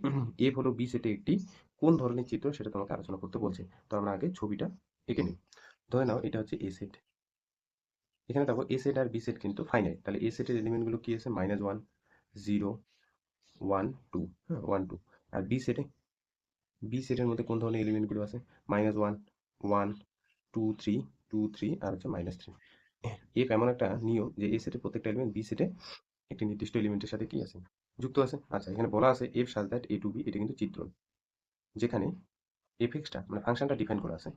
f হলো B সেটে একটি কোন ধরনের চিত্র সেটা তোমাকে আলোচনা করতে বলছে। তো আমরা আগে ছবিটা এঁকে নিই। ধরে নাও এটা হচ্ছে A সেট। এখানে দেখো A সেট আর B সেট কিন্তু ফাইনাইট। তাহলে A সেটের এলিমেন্টগুলো কি আছে? -1, 0, 1, 2, হ্যাঁ, 1, 2। আর বি সেটের মধ্যে কোন ধরনের এলিমেন্টগুলো আছে? -1, 1, 2, 3, 2, 3 আর হচ্ছে -3। এফ এমন একটা নিয়ম যে এই সেটের প্রত্যেকটা এলিমেন্ট বি সেটে একটি নির্দিষ্ট এলিমেন্টের সাথে কি আছে? যুক্ত আছে। আচ্ছা, এখানে বলা আছে f such that A to B, এটা কিন্তু চিত্রণ। যেখানে এফ(x)টা মানে ফাংশনটা ডিফাইন করা আছে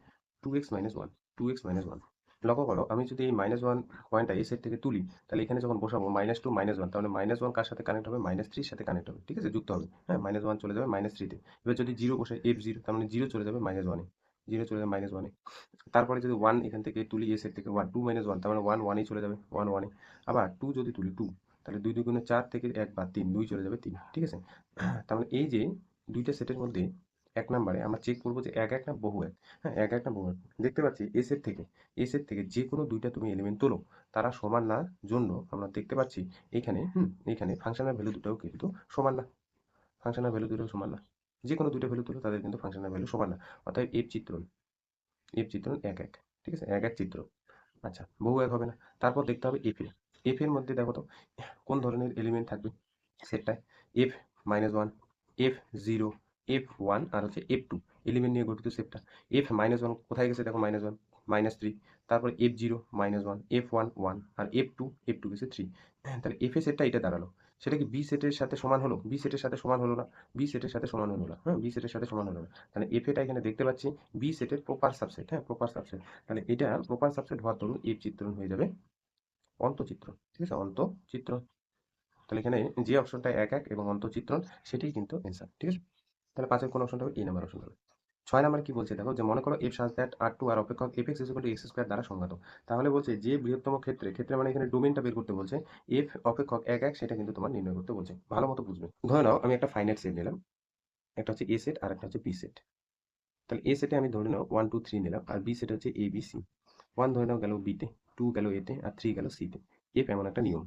2x - 1, 2x - 1। লক্ষ্য করো আমি যদি এই -1 পয়েন্টটা এই সেট থেকে তুলি তাহলে এখানে যখন বসাবো -2, -1, তাহলে -1 কার সাথে কানেক্ট হবে? -3 এর সাথে কানেক্ট হবে। ঠিক আছে? যুক্ত হবে। হ্যাঁ, -1 চলে যাবে -3 তে। এবার যদি 0 বসাই f0, তার মানে 0 চলে যাবে -1 এ। 0 চলে যাবে -1 এ। তারপরে যদি 1 এখান থেকে তুলি এ সেট থেকে 1, 2 - 1, তার মানে 1 1 এই চলে যাবে 1 1 এ। আবার 2 যদি তুলি 2, তাহলে 2 2 গুণে 4 থেকে 1 বাদ 3, 2 চলে যাবে 3। ঠিক আছে? তার মানে এই যে 2টা সেটের মধ্যে 1 নাম্বারে আমরা চেক করব যে 1 1 না বহু 1। হ্যাঁ, 1 1 না বহু 1। দেখতে পাচ্ছি এ সেট থেকে যেকোনো 2টা তুমি এলিমেন্ট তোলো, তারা সমান না জন্য আমরা দেখতে পাচ্ছি এইখানে ফাংশনাল ভ্যালু দুটাও কিন্তু সমান না। ফাংশনাল ভ্যালু দুটোও সমান না। যেকোনো 2টা ভ্যালু তোলো তাদের কিন্তু ফাংশনাল ভ্যালু সমান না। অতএব এফ চিত্রণ 1 1। ঠিক আছে? 1 1 চিত্র। আচ্ছা, বহু 1 হবে না। তারপর দেখতে হবে এফ এর মধ্যে দেখো তো কোন ধরনের এলিমেন্ট থাকবে সেটটায়? f-1, f0, f1 আর হচ্ছে f2 এলিমেন্ট নিয়ে গঠিত সেটটা। f-1 কোথায় গেছে দেখো? -1, -3। তারপরে f0 -1, f1 1 আর f2 গেছে 3। তাহলে f এর সেটটা এটা দাঁড়ালো। সেটা কি b সেটের সাথে সমান হলো? b সেটের সাথে সমান হলো না। b সেটের সাথে সমান হলো না। হ্যাঁ, b সেটের সাথে সমান হলো না। তাহলে f এটা এখানে দেখতে পাচ্ছি b সেটের প্রপার সাবসেট। হ্যাঁ, প্রপার সাবসেট। তাহলে এটা প্রপার সাবসেট হওয়ার দরুন f চিত্রণ হয়ে যাবে অন্তঃচিত্রণ। ঠিক আছে? অন্তঃচিত্রণ। তাহলে এখানে যে অপশনটা 1 1 এবং অন্তঃচিত্রণ সেটাই কিন্তু অ্যান্সার। ঠিক আছে? তাহলে 5 এর কোন অপশনটা হবে? এ নাম্বার অপশন হবে। 6 নাম্বারে কি বলছে দেখো, যে মনে করো f such that R2 আর অপেক্ষক f(x) = x² দ্বারা সংজ্ঞাত। তাহলে বলছে যে বৃহত্তম ক্ষেত্রে মানে এখানে ডোমেইনটা বের করতে বলছে। f অপেক্ষক 1 1 সেটা কিন্তু তোমার নির্ণয় করতে বলছে। ভালো মতো বুঝবে। ধরে নাও আমি একটা ফাইনাইট সেট নিলাম। একটা হচ্ছে A সেট আর একটা হচ্ছে B সেট। তাহলে এ সেটে আমি ধরে নাও 1 2 3 নিলাম, আর বি সেটে হচ্ছে এ বি সি। 1 ধরে নাও গেল বিতে, 2 গেল এতে, আর 3 গেল সিতে। এফ এমন একটা নিয়ম।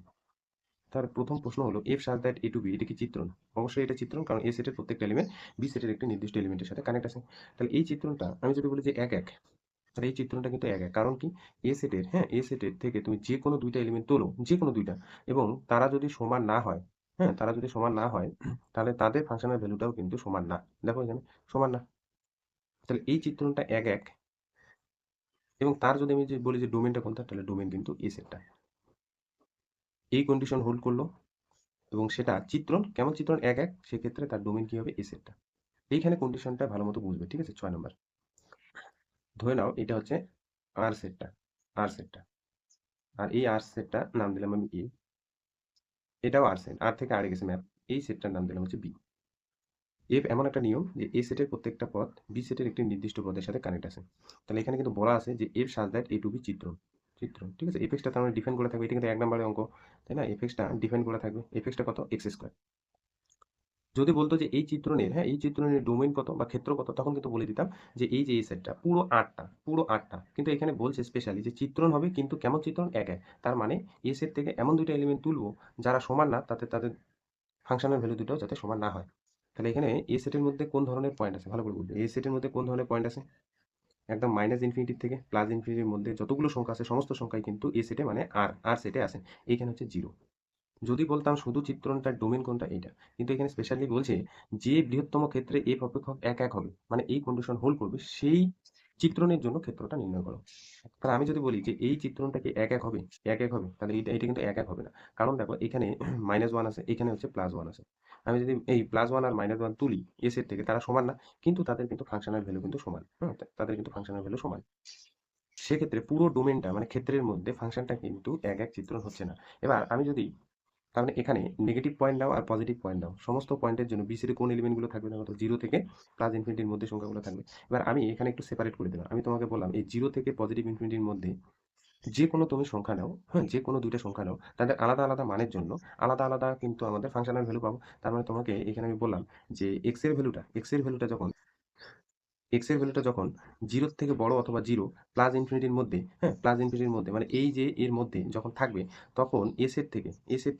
তার প্রথম প্রশ্ন হলো F such that A to B, এটা কি চিত্রণ? অবশ্যই এটা চিত্রণ, কারণ এ সেটের প্রত্যেকটা এলিমেন্ট বি সেটের একটি নির্দিষ্ট এলিমেন্টের সাথে কানেক্ট আছে। তাহলে এই চিত্রণটা আমি যদি বলি যে এক এক, তাহলে এই চিত্রণটা কিন্তু এক এক, কারণ কি এ সেটের, হ্যাঁ, এ সেটের থেকে তুমি যে কোনো দুইটা এলিমেন্ট তোলো, যে কোনো দুইটা, এবং তারা যদি সমান না হয়, হ্যাঁ, তারা যদি সমান না হয়, তাহলে তাদের ফাংশনাল ভ্যালুটাও কিন্তু সমান না। দেখো এখানে সমান না। তাহলে এই চিত্রণটা এক এক, এবং তার যদি আমি যে বলি যে ডোমেনটা কোনটা, তাহলে ডোমেন কিন্তু এ সেটটা। এই কন্ডিশন হোল্ড করলো, এবং সেটা চিত্রণ কেমন চিত্রণ এক এক, সেক্ষেত্রে তার ডোমেন কি হবে, এ সেটটা। এইখানে কন্ডিশনটা ভালো মতো বুঝবে, ঠিক আছে? 6 নম্বর। ধরে নাও এটা হচ্ছে আর সেটটা, আর সেটটা, আর এই আর সেটটা নাম দিলাম আমি এ। এটাও আর সেট, আর থেকে আর গেছে ম্যাপ। এই সেটটার নাম দিলাম হচ্ছে বি। এফ এমন একটা নিয়ম যে এ সেটের প্রত্যেকটা পদ বি সেটের একটি নির্দিষ্ট পদের সাথে কানেক্ট আছে। তাহলে এখানে কিন্তু বলা আছে যে f such that A to B চিত্রণ। চিত্রণ, ঠিক আছে? এফএক্সটা তার মানে ডিফাইন করে থাকবে, এটা কিন্তু 1 নম্বরের অঙ্ক, তাই না? এফএক্সটা ডিফাইন করে থাকবে। এফএক্সটা কত, এক্স স্কোয়ার। যদি বলতো যে এই চিত্রণের, হ্যাঁ, এই চিত্রণের ডোমেইন কত বা ক্ষেত্র কত, তখন কিন্তু বলে দিতাম যে এই যে এই সেটটা পুরো 8টা, পুরো 8টা। কিন্তু এখানে বলছে স্পেশালি যে চিত্রণ হবে, কিন্তু কেমন চিত্রণ, এক এক। তার মানে এ সেট থেকে এমন দুইটা এলিমেন্ট তুলবো যারা সমান না, তাতে তাদের ফাংশনাল ভ্যালু দুটো যাতে সমান না হয়। তাহলে এখানে এ সেটের মধ্যে কোন ধরনের পয়েন্ট আছে ভালো করে বুঝবে। এ সেটের মধ্যে কোন ধরনের পয়েন্ট আছে? একদম মাইনাস ইনফিনিটি থেকে প্লাস ইনফিনিটির মধ্যে যতগুলো সংখ্যা আছে সমস্ত সংখ্যাই কিন্তু এ সেটে, মানে আর আর সেটে আছে। এইখানে হচ্ছে জিরো। যদি বলতাম শুধু চিত্রণটার ডোমেন কোনটা, এইটা। কিন্তু এখানে স্পেশালি বলছে যে বৃহত্তম ক্ষেত্রে এফ অপেক্ষক এক এক হবে, মানে এই কন্ডিশন হোল্ড করবে, সেই চিত্রণের জন্য ক্ষেত্রটা নির্ণয় করো। তাহলে আমি যদি বলি যে এই চিত্রণটা কি এক এক হবে, এক এক হবে, তাহলে এটা এটা কিন্তু এক এক হবে না। কারণ দেখো এখানে -1 আছে, এখানে হচ্ছে +1 আছে। আমি যদি এই +1 আর -1 তুলি এ সেট থেকে, তারা সমান না, কিন্তু তাদের কিন্তু ফাংশনাল ভ্যালু কিন্তু সমান। হ্যাঁ, তাদের কিন্তু ফাংশনাল ভ্যালু সমান। সেক্ষেত্রে পুরো ডোমেনটা, মানে ক্ষেত্রের মধ্যে ফাংশনটা কিন্তু এক এক চিত্রণ হচ্ছে না। এবার আমি যদি, তার মানে এখানে নেগেটিভ পয়েন্ট দাও আর পজিটিভ পয়েন্ট দাও, সমস্ত পয়েন্টের জন্য বি সেটে কোন এলিমেন্টগুলো থাকবে, দেখো তো 0 থেকে প্লাস ইনফিনিটির মধ্যে সংখ্যাগুলো থাকবে। এবার আমি এখানে একটু সেপারেট করে দিলাম। আমি তোমাকে বললাম এই 0 থেকে পজিটিভ ইনফিনিটির মধ্যে যে কোনো তুমি সংখ্যা নাও, হ্যাঁ, যে কোনো দুইটা সংখ্যা নাও, তাদের আলাদা আলাদা মানের জন্য আলাদা আলাদা কিন্তু আমাদের ফাংশনাল ভ্যালু পাবো। তার মানে তোমাকে এখানে আমি বললাম যে এক্স এর ভ্যালুটা যখন, এক্স এর ভ্যালুটা যখন 0 থেকে বড় অথবা 0 প্লাস ইনফিনিটির মধ্যে, হ্যাঁ, প্লাস ইনফিনিটির মধ্যে, মানে এই যে এর মধ্যে যখন থাকবে, তখন এস এর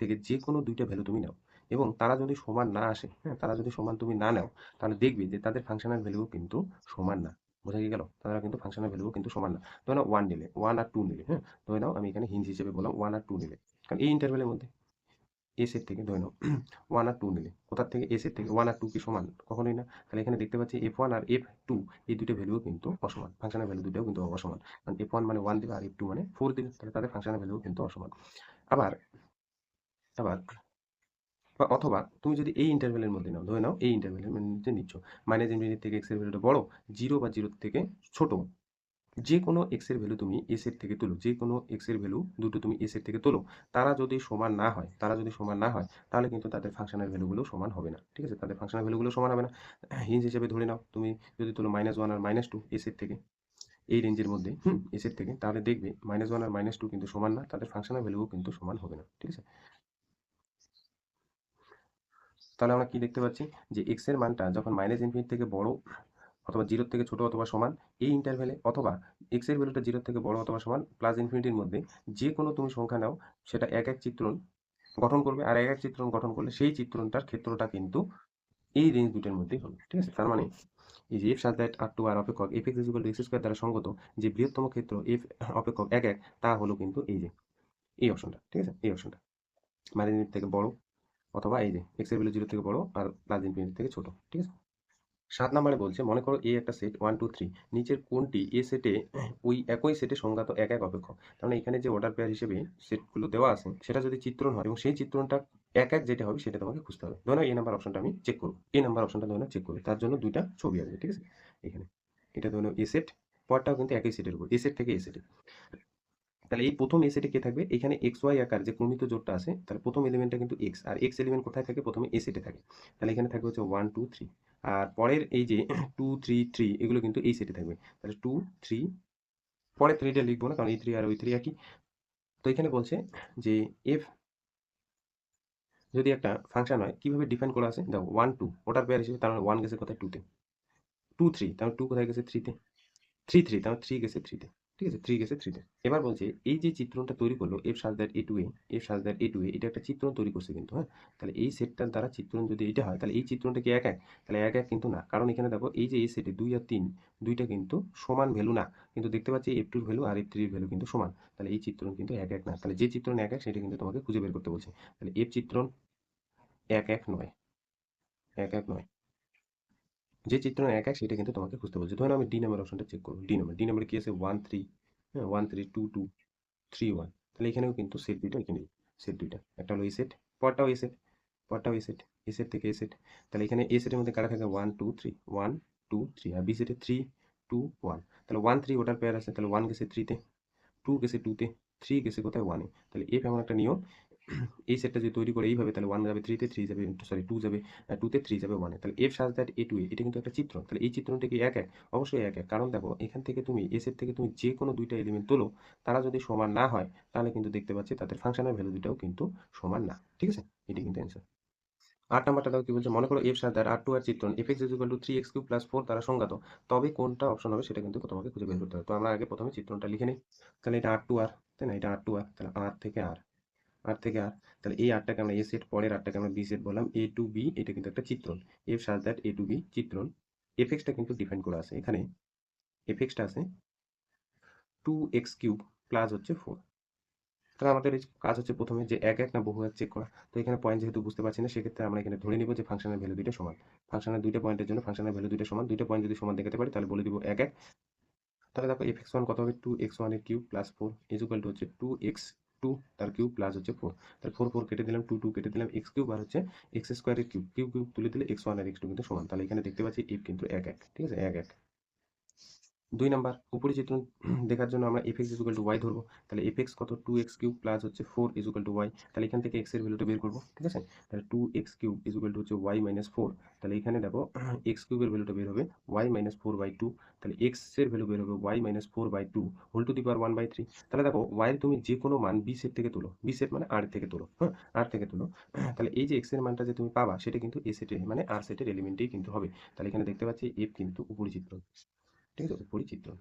থেকে যে কোনো দুইটা ভ্যালু তুমি নাও, এবং তারা যদি সমান না আসে, হ্যাঁ, তারা যদি সমান তুমি না নাও, তাহলে দেখবে যে তাদের ফাংশনাল ভ্যালুও কিন্তু সমান না। বোঝা গেল? তারা কিন্তু ফাংশনাল ভ্যালুও কিন্তু সমান না। ধরে নাও 1 নিলে, 1 আর 2 নিলে, হ্যাঁ, ধরে নাও আমি এখানে হিঞ্জ হিসেবে বললাম 1 আর 2 নিলে, কারণ এই ইন্টারভ্যালের মধ্যে এ সেট থেকে ধরে নাও 1 আর 2 নিলে, কোথার থেকে, এ সেট থেকে। 1 আর 2 কি সমান? কখনোই না। তাহলে এখানে দেখতে পাচ্ছি F1 আর F2, এই দুটো ভ্যালুও কিন্তু অসমান। ফাংশনাল ভ্যালু দুটোও কিন্তু অসমান। কারণ F1 মানে 1 দিলে, আর F2 মানে 4 দিলে, তাহলে তাদের ফাংশনাল ভ্যালুও কিন্তু অসমান। আবার আবার বা অথবা তুমি যদি এই ইন্টারভ্যালের মধ্যে নাও, ধরে নাও এই ইন্টারভ্যালের মধ্যে নিচ্ছ, মাইনাস ইনফিনিটি থেকে এক্স এর ভ্যালুটা বড়, 0 বা 0 থেকে ছোট, যে কোনো এক্স এর ভ্যালু তুমি এ সেট থেকে তোলো, যে কোনো এক্স এর ভ্যালু দুটো তুমি এ সেট থেকে তোলো, তারা যদি সমান না হয়, তারা যদি সমান না হয়, তাহলে কিন্তু তাদের ফাংশনাল ভ্যালুগুলো সমান হবে না। ঠিক আছে? তাদের ফাংশনাল ভ্যালুগুলো সমান হবে না। হিঞ্জ হিসেবে ধরে নাও তুমি যদি তোলো -1 আর -2 এ সেট থেকে, এই রেঞ্জের মধ্যে, এ সেট থেকে, তাহলে দেখবে -1 আর -2 কিন্তু সমান না, তাদের ফাংশনাল ভ্যালুও কিন্তু সমান হবে না। ঠিক আছে? তাহলে আমরা কি দেখতে পাচ্ছি যে এক্স এর মানটা যখন মাইনাস ইনফিনিটি থেকে বড় অথবা 0 থেকে ছোট অথবা সমান, এই ইন্টারভ্যালে, অথবা এক্স এর ভ্যালুটা 0 থেকে বড় অথবা সমান প্লাস ইনফিনিটির মধ্যে যে কোনো তুমি সংখ্যা নাও, সেটা এক এক চিত্রণ গঠন করবে, আর এক এক চিত্রণ গঠন করলে সেই চিত্রণটার ক্ষেত্রটা কিন্তু এই রেঞ্জ দুটোর মধ্যেই হবে। ঠিক আছে? তার মানে এই যে f such that R to আর অপেক্ষক F x equal to x square দ্বারা সঙ্গত যে বৃহত্তম ক্ষেত্র এফ অপেক্ষক এক এক, তা হলো কিন্তু এই যে এই অপশনটা। ঠিক আছে? এই অপশনটা মাইনাস ইনফিনিটি থেকে বড়, অথবা এই যে এক্স এর ভ্যালু 0 থেকে বড় আর প্লাস ইনফিনিটি থেকে ছোট। ঠিক আছে? 7 নম্বরে বলছে, মনে করো এ একটা সেট 1 2 3, নিচের কোনটি এ সেটে ওই একই সেটে সংজ্ঞাত এক এক অপেক্ষক। তার মানে এখানে যে অর্ডার পেয়ার হিসেবে সেটগুলো দেওয়া আছে, সেটা যদি চিত্রণ হয়, এবং সেই চিত্রণটা এক এক যেটা হবে, সেটা তোমাকে খুঁজতে হবে। ধরো এই নাম্বার অপশনটা আমি চেক করবো, এই নাম্বার অপশনটা ধরো চেক করবো, তার জন্য দুইটা ছবি আসবে। ঠিক আছে? এখানে এটা ধরো এ সেট, পরটাও কিন্তু একই সেটের উপর, এ সেট থেকে এ সেটে। তাহলে এই প্রথম এ সেটে কে থাকবে, এখানে এক্স ওয়াই আকার যে ক্রমিত জোড়টা আছে, তাহলে প্রথম এলিমেন্টটা কিন্তু এক্স, আর এক্স এলিমেন্ট কোথায় থাকে, প্রথমে এ সেটে থাকে। তাহলে এখানে থাকবে হচ্ছে 1 2 3, আর পরের এই যে 2 3 3 এগুলো কিন্তু এই সেটে থাকবে। তাহলে 2 3, পরের 3টা লিখবো না, কারণ এই 3 আর ওই 3 একই। তো এখানে বলছে যে এফ যদি একটা ফাংশন হয়, কিভাবে ডিফাইন করা আছে, দেখো 1 2 ওটার পেয়ার হিসেবে, তার মানে 1 গেছে কোথায়, 2 তে। 2 3, তাহলে 2 কোথায় গেছে 3 তে, 3 3, তাহলে 3 গেছে 3 তে, ঠিক আছে, 3 গেছে 3 তে। এবার বলছে এই যে চিত্রণটা তৈরি করলো f such that A to A, f such that A to A, এটা একটা চিত্রণ তৈরি করছে কিন্তু, হ্যাঁ। তাহলে এই সেটটার দ্বারা চিত্রণ যদি এটা হয় তাহলে এই চিত্রণটা কি এক এক? তাহলে এক এক কিন্তু না, কারণ এখানে দেখো এই যে এই সেটে 2 আর 3 দুইটা কিন্তু সমান ভ্যালু না, কিন্তু দেখতে পাচ্ছি এফ টুর ভ্যালু আর এফ থ্রির ভ্যালু কিন্তু সমান। তাহলে এই চিত্রণ কিন্তু এক এক না, তাহলে যে চিত্রণ এক এক সেটা কিন্তু তোমাকে খুঁজে বের করতে বলছে। তাহলে এফ চিত্রণ এক এক নয়, এক এক নয়, যে চিত্রণ এক এক সেটা কিন্তু তোমাকে খুঁজতে বলছে। ধরো আমি ডি নাম্বার অপশনটা চেক করবো, ডি নাম্বার কি আছে 1 3, হ্যাঁ 1 3 2 2 3 1, তাহলে এখানেও কিন্তু সেট দুইটা, এখানে সেট দুইটা, একটা হলো এ সেট, পরটাও এ সেট, পরটাও এ সেট, এ সেট থেকে এ সেট। তাহলে এখানে এ সেটের মধ্যে কারা থাকে 1 2 3, 1 2 3, আর বি সেটে 3 2 1, তাহলে 1 3 ওটার পেয়ার আছে, তাহলে 1 গেছে 3 তে, 2 গেছে 2 তে, 3 গেছে কোথায় 1 এ। তাহলে এফ এমন একটা নিয়ম, এই সেটটা যদি তৈরি করে এইভাবে তাহলে 1 যাবে 3 তে, 3 যাবে, সরি 2 যাবে 2 তে, 3 যাবে 1 এ। তাহলে F such that A to A, এটা কিন্তু একটা চিত্র। তাহলে এই চিত্রটা কি এক এক? অবশ্যই এক এক, কারণ দেখো এখান থেকে তুমি এ সেট থেকে তুমি যে কোনো দুইটা এলিমেন্ট তোলো, তারা যদি সমান না হয় তাহলে কিন্তু দেখতে পাচ্ছি তাদের ফাংশনাল ভ্যালু দুটাও কিন্তু সমান না, ঠিক আছে। এটি কিন্তু অ্যান্সার। 8 নাম্বারটা দেখো কি বলছে, মনে করো f such that R to R চিত্রণ f x is equal to 3x cube plus 4 দ্বারা সংজ্ঞাত, তবে কোনটা অপশন হবে সেটা কিন্তু তোমাকে খুঁজে বের করতে হবে। তো আমরা আগে প্রথমে চিত্রণটা লিখে নিই। তাহলে এটা আর টু আর, তাই না, এটা আর টু আর, তাহলে আর থেকে আর, আর থেকে আর, তাহলে এই আরটাকে আমরা এ সেট, পরের আরটাকে আমরা বি সেট বললাম, এ টু বি, এটা কিন্তু একটা চিত্রণ। F such that A to B চিত্রণ। এফ এক্সটা কিন্তু ডিফাইন করা আছে এখানে, এফ এক্সটা আছে 2x কিউব প্লাস হচ্ছে 4। তাহলে আমাদের এই কাজ হচ্ছে প্রথমে যে এক এক না বহু এক চেক করা। তো এখানে পয়েন্ট যেহেতু বুঝতে পারছি না, সেক্ষেত্রে আমরা এখানে ধরে নিব যে ফাংশনের ভ্যালু দুইটা সমান। ফাংশনের দুইটা পয়েন্টের জন্য ফাংশনের ভ্যালু দুইটা সমান, দুইটা পয়েন্ট যদি সমান দেখাতে পারি তাহলে বলে দিব এক এক। তাহলে দেখো এফ এক্স ওয়ান কত হবে, 2x1 এর cube plus 4 is equal to হচ্ছে 2x2 তার কিউব প্লাস হচ্ছে 4। তাহলে 4 4 কেটে দিলাম, 2 2 কেটে দিলাম, এক্স কিউব আর হচ্ছে এক্স স্কোয়ারের কিউব, কিউব কিউব তুলে দিলে x1 আর x2 কিন্তু সমান। তাহলে এখানে দেখতে পাচ্ছি এফ কিন্তু এক এক, ঠিক আছে, এক এক। 2 নাম্বার উপরি চিত্রণ দেখার জন্য আমরা f x is equal to y ধরবো। তাহলে এফ এক্স কত, 2x কিউব প্লাস হচ্ছে 4 ইজ ইকুয়াল টু ওয়াই। তাহলে এখান থেকে এক্স এর ভ্যালুটা বের করবো, ঠিক আছে। তাহলে 2x cube is equal to হচ্ছে ওয়াই মাইনাস 4। তাহলে এখানে দেখো এক্স কিউবের ভ্যালুটা বের হবে ওয়াই মাইনাস 4/2। তাহলে এক্স এর ভ্যালু বের হবে y minus 4/2 whole to the power 1/3। তাহলে দেখো ওয়াই এর তুমি যে কোনো মান বি সেট থেকে তোলো, বি সেট মানে আর থেকে তোলো, হ্যাঁ আর থেকে তোলো। তাহলে এই যে এক্স এর মানটা যে তুমি পাবা সেটা কিন্তু এ সেটের মানে আর সেটের এলিমেন্টেই কিন্তু হবে। তাহলে এখানে দেখতে পাচ্ছি এফ কিন্তু উপরি চিত্রণ, ঠিক আছে, উপরি চিত্রণ।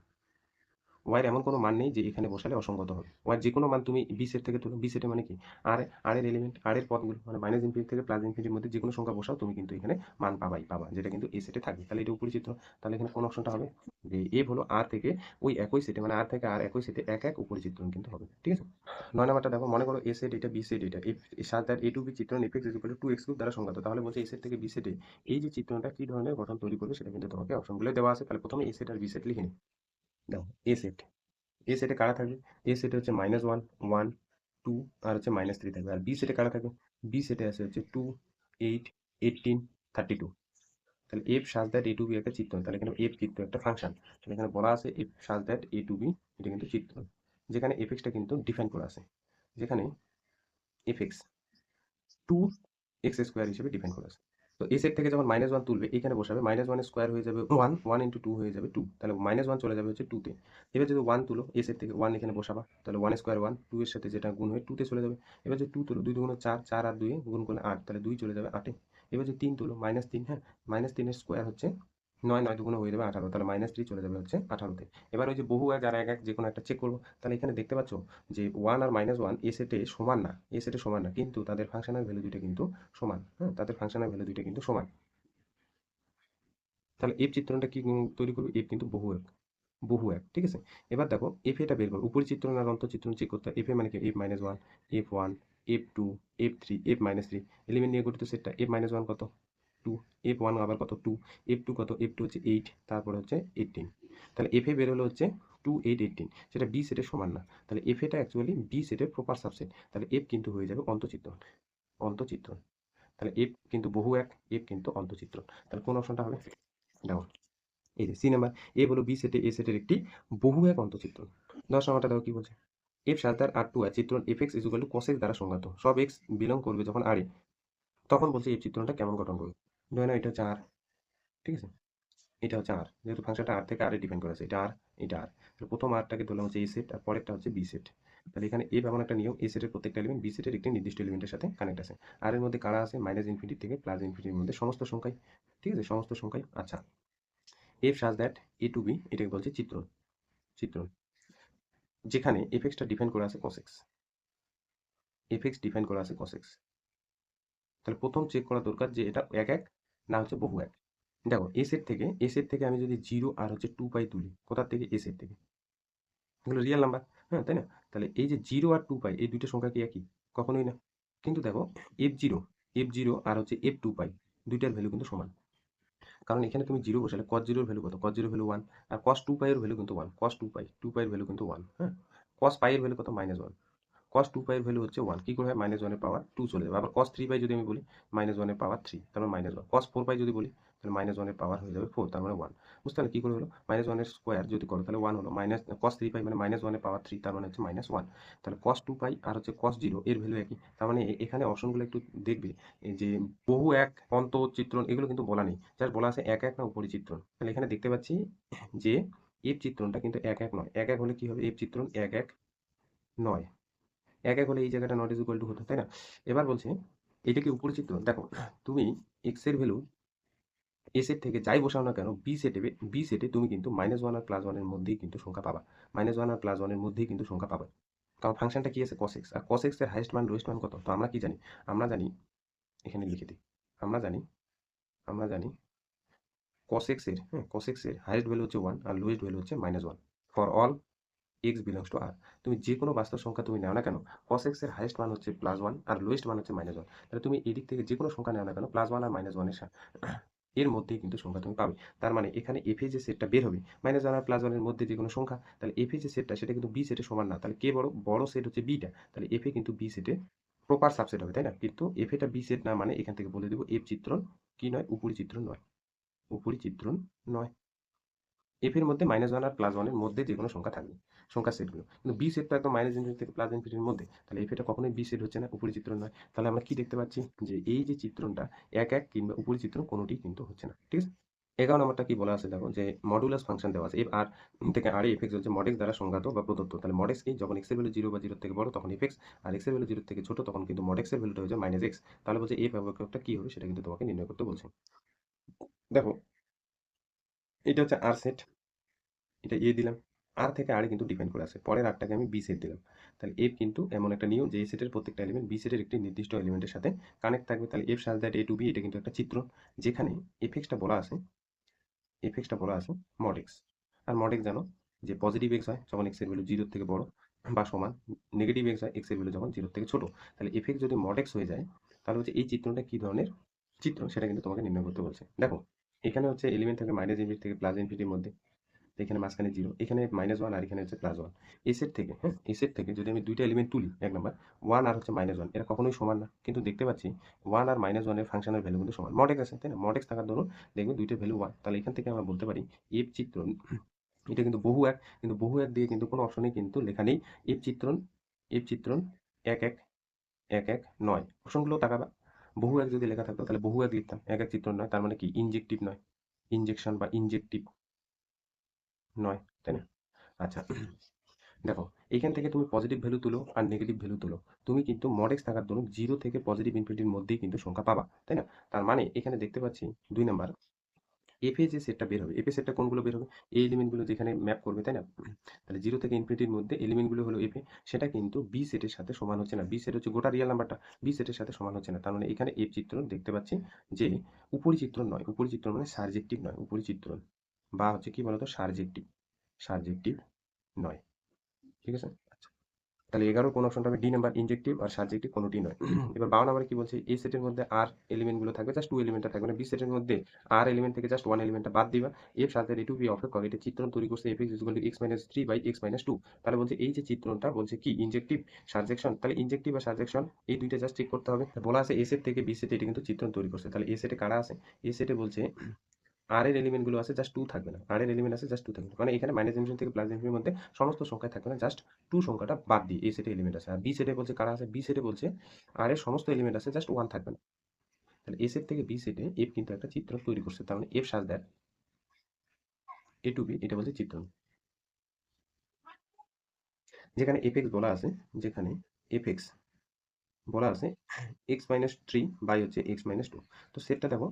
ওয়াইয়ের এমন কোনো মান নেই যে এখানে বসালে অসংগত হবে। ওয়াইয়ের যে কোনো মান তুমি বি সেট থেকে তুলো, বি সেটে মানে কি আর, আর এর এলিমেন্ট, আর এর পদগুলো মানে মাইনাস ইনফিনিটি থেকে প্লাস ইনফিনিটির মধ্যে যে কোনো সংখ্যা বসাও তুমি কিন্তু এখানে মান পাবাই পাবা, যেটা কিন্তু এ সেটে থাকবে। তাহলে এটা উপরিচিত্র। তাহলে এখানে কোন অপশনটা হবে, যে এফ হলো আর থেকে ওই একই সেটে মানে আর থেকে আর একই সেটে এক এক উপরিচিত্রণ কিন্তু হবে, ঠিক আছে। 9 নাম্বারটা দেখো, মনে করো এ সেট এটা, বি সেট এটা, এফ সাত আর এ টু বি চিত্রণ f x is equal to 2x cube দ্বারা সংজ্ঞাত। তাহলে বলছে এ সেট থেকে বি সেটে এই যে চিত্রণটা কি ধরনের গঠন তৈরি করবে সেটা কিন্তু তোমাকে অপশনগুলো দেওয়া আছে। তাহলে প্রথমে এ সেট আর বি সেট লিখে নিই। দেখো এ সেট, এ সেটে কারা থাকবে, এ সেটে হচ্ছে -1 1 2 আর হচ্ছে -3 থাকবে। আর বি সেটে কারা থাকবে, বি সেটে আছে হচ্ছে 2 8 18 32। তাহলে F such that A to B একটা চিত্রণ, তাহলে এখানে এফ কিন্তু একটা ফাংশন। তাহলে এখানে বলা আছে f such that A to B, এটা কিন্তু চিত্রণ, যেখানে এফ এক্সটা কিন্তু ডিফাইন করা আছে, যেখানে এফ এক্স 2x² হিসেবে ডিফাইন করা আছে। তো এই সেট থেকে যখন -1 তুলবে এখানে বসাবে, -1 এর স্কোয়ার হয়ে যাবে 1, 1 ইন্টু 2 হয়ে যাবে 2, তাহলে -1 চলে যাবে হচ্ছে 2 তে। এবার যদি 1 তুলো এই সেট থেকে 1 এখানে বসাবা, তাহলে 1 স্কোয়ার 1, 2 এর সাথে যেটা গুণ হয়ে 2 তে চলে যাবে। এবার যদি 2 তুলো, 2 দুগুণ 4, 4 আর 2 গুণ করলে 8, তাহলে 2 চলে যাবে 8 এ। এবার যদি 3 তুলো, -3, হ্যাঁ -3 এর স্কোয়ার হচ্ছে 9, 9 দুগুণে হয়ে যাবে 18, তাহলে -3 চলে যাবে হচ্ছে 18 তে। এবার ওই যে বহু এক আর এক এক যে কোনো একটা চেক করবো। তাহলে এখানে দেখতে পাচ্ছ যে 1 আর -1 এ সেটে সমান না, এ সেটে সমান না, কিন্তু তাদের ফাংশনাল ভ্যালু দুইটা কিন্তু সমান, হ্যাঁ তাদের ফাংশনাল ভ্যালু দুইটা কিন্তু সমান। তাহলে এফ চিত্রণটা কি তৈরি করবে, এফ কিন্তু বহু এক, বহু এক, ঠিক আছে। এবার দেখো এফ এটা বের করো, উপরি চিত্রণ আর অন্ত চিত্রণ চেক করতে হয়। এফ এ মানে কি, F-1, F1, F2, F3, F-3 element নিয়ে গঠিত সেটটা। F-1 কত 2, F1 আবার কত 2, F2 কত, F2 হচ্ছে 8, তারপরে হচ্ছে 18। তাহলে এফ এ বের হলো হচ্ছে 2 8 18, সেটা বি সেটের সমান না। তাহলে এফ এটা অ্যাকচুয়ালি বি সেটের প্রপার সাবসেট। তাহলে এফ কিন্তু হয়ে যাবে অন্তঃচিত্রণ, অন্তঃচিত্রণ। তাহলে এফ কিন্তু বহু এক, এফ কিন্তু অন্তঃচিত্রণ। তাহলে কোন অপশনটা হবে, দেখো এই যে সি নাম্বার, এ হলো বি সেটে এ সেটের একটি বহু এক অন্তঃচিত্রণ। 10 নাম্বারটা দেখো কি বলছে, এফ সাত আর আর টু আর চিত্রণ f x is equal to cos x দ্বারা সংজ্ঞাত, সব এক্স বিলং করবে যখন আর এ, তখন বলছে এই চিত্রণটা কেমন গঠন করবে। ধরে নাও এটা হচ্ছে আর, ঠিক আছে, এটা হচ্ছে আর, যেহেতু ফাংশনটা আর থেকে আর এ ডিপেন্ড করেছে, এটা আর, এটা আর। প্রথম আরটাকে ধরলাম হচ্ছে এ সেট আর পরেরটা হচ্ছে বি সেট। তাহলে এখানে এফ এমন একটা নিয়ম, এ সেটের প্রত্যেকটা এলিমেন্ট বি সেটের একটি নির্দিষ্ট এলিমেন্টের সাথে কানেক্ট আছে। আর এর মধ্যে কারা আছে, -ইনফিনিটি থেকে +ইনফিনিটির মধ্যে সমস্ত সংখ্যাই, ঠিক আছে, সমস্ত সংখ্যাই। আচ্ছা F such that A to B এটাকে বলছে চিত্রণ। চিত্রণ যেখানে এফএক্সটা ডিফাইন করা আছে cos x, এফএক্স ডিফাইন করা আছে cos x। তাহলে প্রথম চেক করা দরকার যে এটা এক এক না হচ্ছে বহু এক। দেখো এ সেট থেকে আমি যদি 0 আর হচ্ছে 2 পাই তুলি, কোথার থেকে? এ সেট থেকে। এগুলো রিয়েল নাম্বার, হ্যাঁ তাই না? তাহলে এই যে 0 আর 2 পাই এই দুইটা সংখ্যা কি একই? কখনোই না। কিন্তু দেখো এফ জিরো আর হচ্ছে এফ 2 পাই দুইটার ভ্যালু কিন্তু সমান। কারণ এখানে তুমি 0 বসালে cos 0 এর ভ্যালু কত? cos 0 ভ্যালু 1, আর cos 2 পাই এর ভ্যালু কিন্তু 1। cos 2 পাই এর ভ্যালু কিন্তু 1, হ্যাঁ। cos পাই এর ভ্যালু কত? -1। cos 2 পাই এর ভ্যালু হচ্ছে 1, কি করে হয়? -1 এর পাওয়ার 2 চলে যাবে। আবার cos 3 পাই যদি আমি বলি, -1 এর পাওয়ার 3, তার মানে -1। cos 4 পাই যদি বলি, তাহলে -1 এর পাওয়ার হয়ে যাবে 4, তার মানে 1। বুঝতে পারলে কি করে হলো? -1 এর স্কোয়ার যদি করো তাহলে 1 হলো, মাইনাস cos 3 পাই মানে -1 এর পাওয়ার 3, তার মানে হচ্ছে -1। তাহলে cos 2 পাই আর হচ্ছে cos 0 এর ভ্যালু একই। তার মানে এখানে অপশনগুলো একটু দেখবে, এই যে বহু এক, অন্ত, চিত্রণ এগুলো কিন্তু বলা নেই, জাস্ট বলা আছে এক এক না উপরি চিত্রণ। তাহলে এখানে দেখতে পাচ্ছি যে এফ চিত্রণটা কিন্তু এক এক নয়। এক এক হলে কি হবে? এফ চিত্রণ এক এক নয়। এক এক হলে এই জায়গাটা নট ইজ ইকুয়াল টু হতো, তাই না? এবার বলছে এটা কি উপরি চিত্রণ? দেখো তুমি এক্স এর ভ্যালু এ সেট থেকে যাই বসাও না কেন, বি সেটে তুমি কিন্তু -1 আর +1 এর মধ্যেই কিন্তু সংখ্যা পাবা। -1 আর +1 এর মধ্যেই কিন্তু সংখ্যা পাবা। কারণ ফাংশনটা কি আছে? cos x, আর cos x এর হাইয়েস্ট মান লোয়েস্ট মান কত? তো আমরা কি জানি? আমরা জানি, এখানে লিখে দিই। আমরা জানি আমরা জানি cos x এর হাইয়েস্ট ভ্যালু হচ্ছে 1 আর লোয়েস্ট ভ্যালু হচ্ছে -1 for all x belongs to r। তুমি যে কোনো বাস্তব সংখ্যা তুমি নাও না কেন, cos x এর হাইয়েস্ট মান হচ্ছে +1 আর লোয়েস্ট মান হচ্ছে -1। তাহলে তুমি এদিক থেকে যে কোনো সংখ্যা নাও না কেন, +1 আর -1 এর মধ্যেই কিন্তু সংখ্যা তুমি পাবে। তার মানে এখানে f এ যে সেটটা বের হবে -1 আর +1 এর মধ্যে যে কোনো সংখ্যা, তাহলে f এ যে সেটটা সেটা কিন্তু b সেটের সমান না। তাহলে কে বড়? বড় সেট হচ্ছে b টা। তাহলে f এ কিন্তু b সেটে প্রপার সাবসেট হবে, তাই না? কিন্তু f এটা b সেট না, মানে এখান থেকে বলে দেব f চিত্রণ কি নয়? উপরি চিত্রণ নয়। উপরি চিত্রণ নয়। এফ এর মধ্যে -1 আর +1 এর মধ্যে যেকোনো সংখ্যা থাকবে, সংখ্যার সেটগুলো। কিন্তু বি সেট তো একদম -ইনফিনিটি থেকে +ইনফিনিটির মধ্যে। তাহলে এফ এটা কখনোই বি সেট হচ্ছে না, উপরি চিত্রণ নয়। তাহলে আমরা কি দেখতে পাচ্ছি? যে এই যে চিত্রণটা এক এক কিংবা উপরি চিত্রণ কোনোটিই কিন্তু হচ্ছে না। ঠিক আছে? 11 নম্বরটা কি বলা আছে দেখো, যে মডুলাস ফাংশন দেওয়া আছে। এফ আর থেকে আর এ এফ এক্স হচ্ছে mod x দ্বারা সংজ্ঞাত বা প্রদত্ত। তাহলে mod x কি? যখন x এর ভ্যালু 0 বা 0 থেকে বড় তখন এফ এক্স, আর x এর ভ্যালু 0 থেকে ছোট তখন কিন্তু mod x এর ভ্যালুটা হয়ে যায় -x। তাহলে বলছে এফ অবয়বটা কি হবে সেটা কিন্তু তোমাকে নির্ণয় করতে বলছে। দেখো এটা হচ্ছে আর সেট, এটা এ দিলাম। আর থেকে আর কিন্তু ডিফাইন করে আছে, পরের আরটাকে আমি বি সেট দিলাম। তাহলে এফ কিন্তু এমন একটা নিয়ম যে এ সেটের প্রত্যেকটা এলিমেন্ট বি সেটের একটি নির্দিষ্ট এলিমেন্টের সাথে কানেক্ট থাকবে। তাহলে F such that A to B এটা কিন্তু একটা চিত্র, যেখানে এফএক্সটা বলা আছে, এফএক্সটা বলা আছে মড এক্স। আর মড এক্স জানো যে পজিটিভ এক্স হয় যখন এক্স এর ভ্যালু 0 থেকে বড় বা সমান, নেগেটিভ এক্স হয় এক্স এর ভ্যালু যখন 0 থেকে ছোট। তাহলে এফএক্স যদি মড এক্স হয়ে যায়, তাহলে হচ্ছে এই চিত্রটা কি ধরনের চিত্র সেটা কিন্তু তোমাকে নির্ণয় করতে বলছে। দেখো এখানে হচ্ছে এলিমেন্ট থাকে -ইনফিনিটি থেকে +ইনফিনিটির মধ্যে, এখানে মাঝখানে 0, এখানে -1 আর এখানে হচ্ছে +1। এই সেট থেকে, হ্যাঁ, এই সেট থেকে যদি আমি দুইটা এলিমেন্ট তুলি, এক নাম্বার 1 আর হচ্ছে -1, এরা কখনোই সমান না। কিন্তু দেখতে পাচ্ছি 1 আর -1 এর ফাংশনের ভ্যালু কিন্তু সমান। মড এক্স আছে, তাই না? মড এক্স থাকার দরুন দেখবে দুইটার ভ্যালু 1। তাহলে এখান থেকে আমরা বলতে পারি এফ চিত্রণ এটা কিন্তু বহু এক, কিন্তু বহু এক দিয়ে কিন্তু কোনো অপশনে কিন্তু লেখা নেই এফ চিত্রণ, এফ চিত্রণ এক এক এক এক নয়। অপশনগুলো তাকাবা, বহু এক যদি লেখা থাকতো তাহলে বহু এক লিখতাম, এক এক চিত্রণ নয়। তার মানে কি? ইনজেক্টিভ নয়, ইনজেকশন বা ইনজেক্টিভ নয়, তাই না? আচ্ছা, দেখো এইখান থেকে তুমি পজিটিভ ভ্যালু তুলো আর নেগেটিভ ভ্যালু তুলো, তুমি কিন্তু mod x থাকার দরুন 0 থেকে পজিটিভ ইনফিনিটির মধ্যেই কিন্তু সংখ্যা পাবা, তাই না? তার মানে এখানে দেখতে পাচ্ছি 2 নাম্বার f এ যে সেটটা বের হবে, f এর সেটটা কোনগুলো বের হবে? এই এলিমেন্টগুলো যেখানে ম্যাপ করবে, তাই না? তাহলে 0 থেকে ইনফিনিটির মধ্যে এলিমেন্টগুলো হলো f এ, সেটা কিন্তু b সেটের সাথে সমান হচ্ছে না। b সেট হচ্ছে গোটা রিয়েল নাম্বারটা, b সেটের সাথে সমান হচ্ছে না। তার মানে এখানে f চিত্রণ দেখতে পাচ্ছি যে উপরি চিত্রণ নয়। উপরি চিত্রণ মানে সারজেক্টিভ নয়, উপরি চিত্রণ বা হচ্ছে কি বলতো সারজেক্টিভ, সারজেক্টিভ নয়। ঠিক আছে? তাহলে 11 কোন অপশনটা হবে? ডি নাম্বার, ইনজেক্টিভ আর সাবজেক্টিভ কোনোটি নয়। এবার 12 নাম্বারে কি বলছে? এই সেটের মধ্যে আর এলিমেন্ট গুলো থাকবে, জাস্ট 2 এলিমেন্টটা থাকবে না। বি সেটের মধ্যে আর এলিমেন্ট থেকে জাস্ট 1 এলিমেন্টটা বাদ দিবা। এফ সাথে এ টু বি অফ এটা চিত্রণ তৈরি করছে f x equal to x - 3 by x - 2। তাহলে বলছে এই যে চিত্রণটা বলছে কি ইনজেক্টিভ, সাবজেকশন। তাহলে ইনজেক্টিভ আর সাবজেকশন এই দুইটা জাস্ট চেক করতে হবে। বলা আছে এ সেট থেকে বি সেটে এটা কিন্তু চিত্রণ তৈরি করছে। তাহলে এ সেটে কারা আছে? এ সেটে বলছে আর এর এলিমেন্ট গুলো আছে, জাস্ট 2 থাকবে না। আর এর এলিমেন্ট আছে জাস্ট 2 থাকবে না। মানে এখানে -ইনফিনিটি থেকে +ইনফিনিটির মধ্যে সমস্ত সংখ্যায় থাকবে না, জাস্ট 2 সংখ্যাটা বাদ দিয়ে এই সেটে এলিমেন্ট আছে। আর বি সেটে বলছে কারা আছে? বি সেটে বলছে আর এর সমস্ত এলিমেন্ট আছে, জাস্ট 1 থাকবে না। তাহলে এ সেট থেকে বি সেটে এফ কিন্তু একটা চিত্র তৈরি করছে। তার মানে F such that A to B এটা বলছে চিত্রণ। যেখানে এফ এক্স বলা আছে, যেখানে এফ এক্স বলা আছে x - 3 বাই হচ্ছে x - 2। তো সেটটা দেখো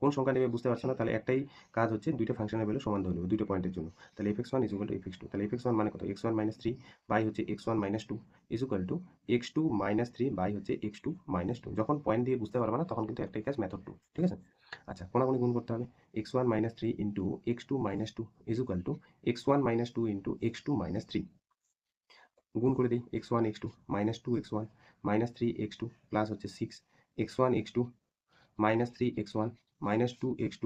কোন সংখ্যা নেবে বুঝতে পারছো না, তাহলে একটাই কাজ হচ্ছে দুইটা ফাংশনের ভ্যালু সমান ধরে নেবে দুটো পয়েন্টের জন্য। তাহলে f(x1 = f(x2), তাহলে f(x1) মানে কত, x1 - 3 বাই হচ্ছে x1 - 2 x2 - 3 বাই হচ্ছে x2 - 2। যখন পয়েন্ট দিয়ে বুঝতে পারবে না তখন কিন্তু একটাই কাজ, মেথড 2, ঠিক আছে। আচ্ছা, কোনাকুনি গুণ করতে হবে। x1 - 3 into x2 - 2 x1 - 2 into x2 - 3। গুণ করে দিই, x1 x2 -2 x1 -3 x2 plus হচ্ছে 6 x1 x2 -3 x1 -2 x2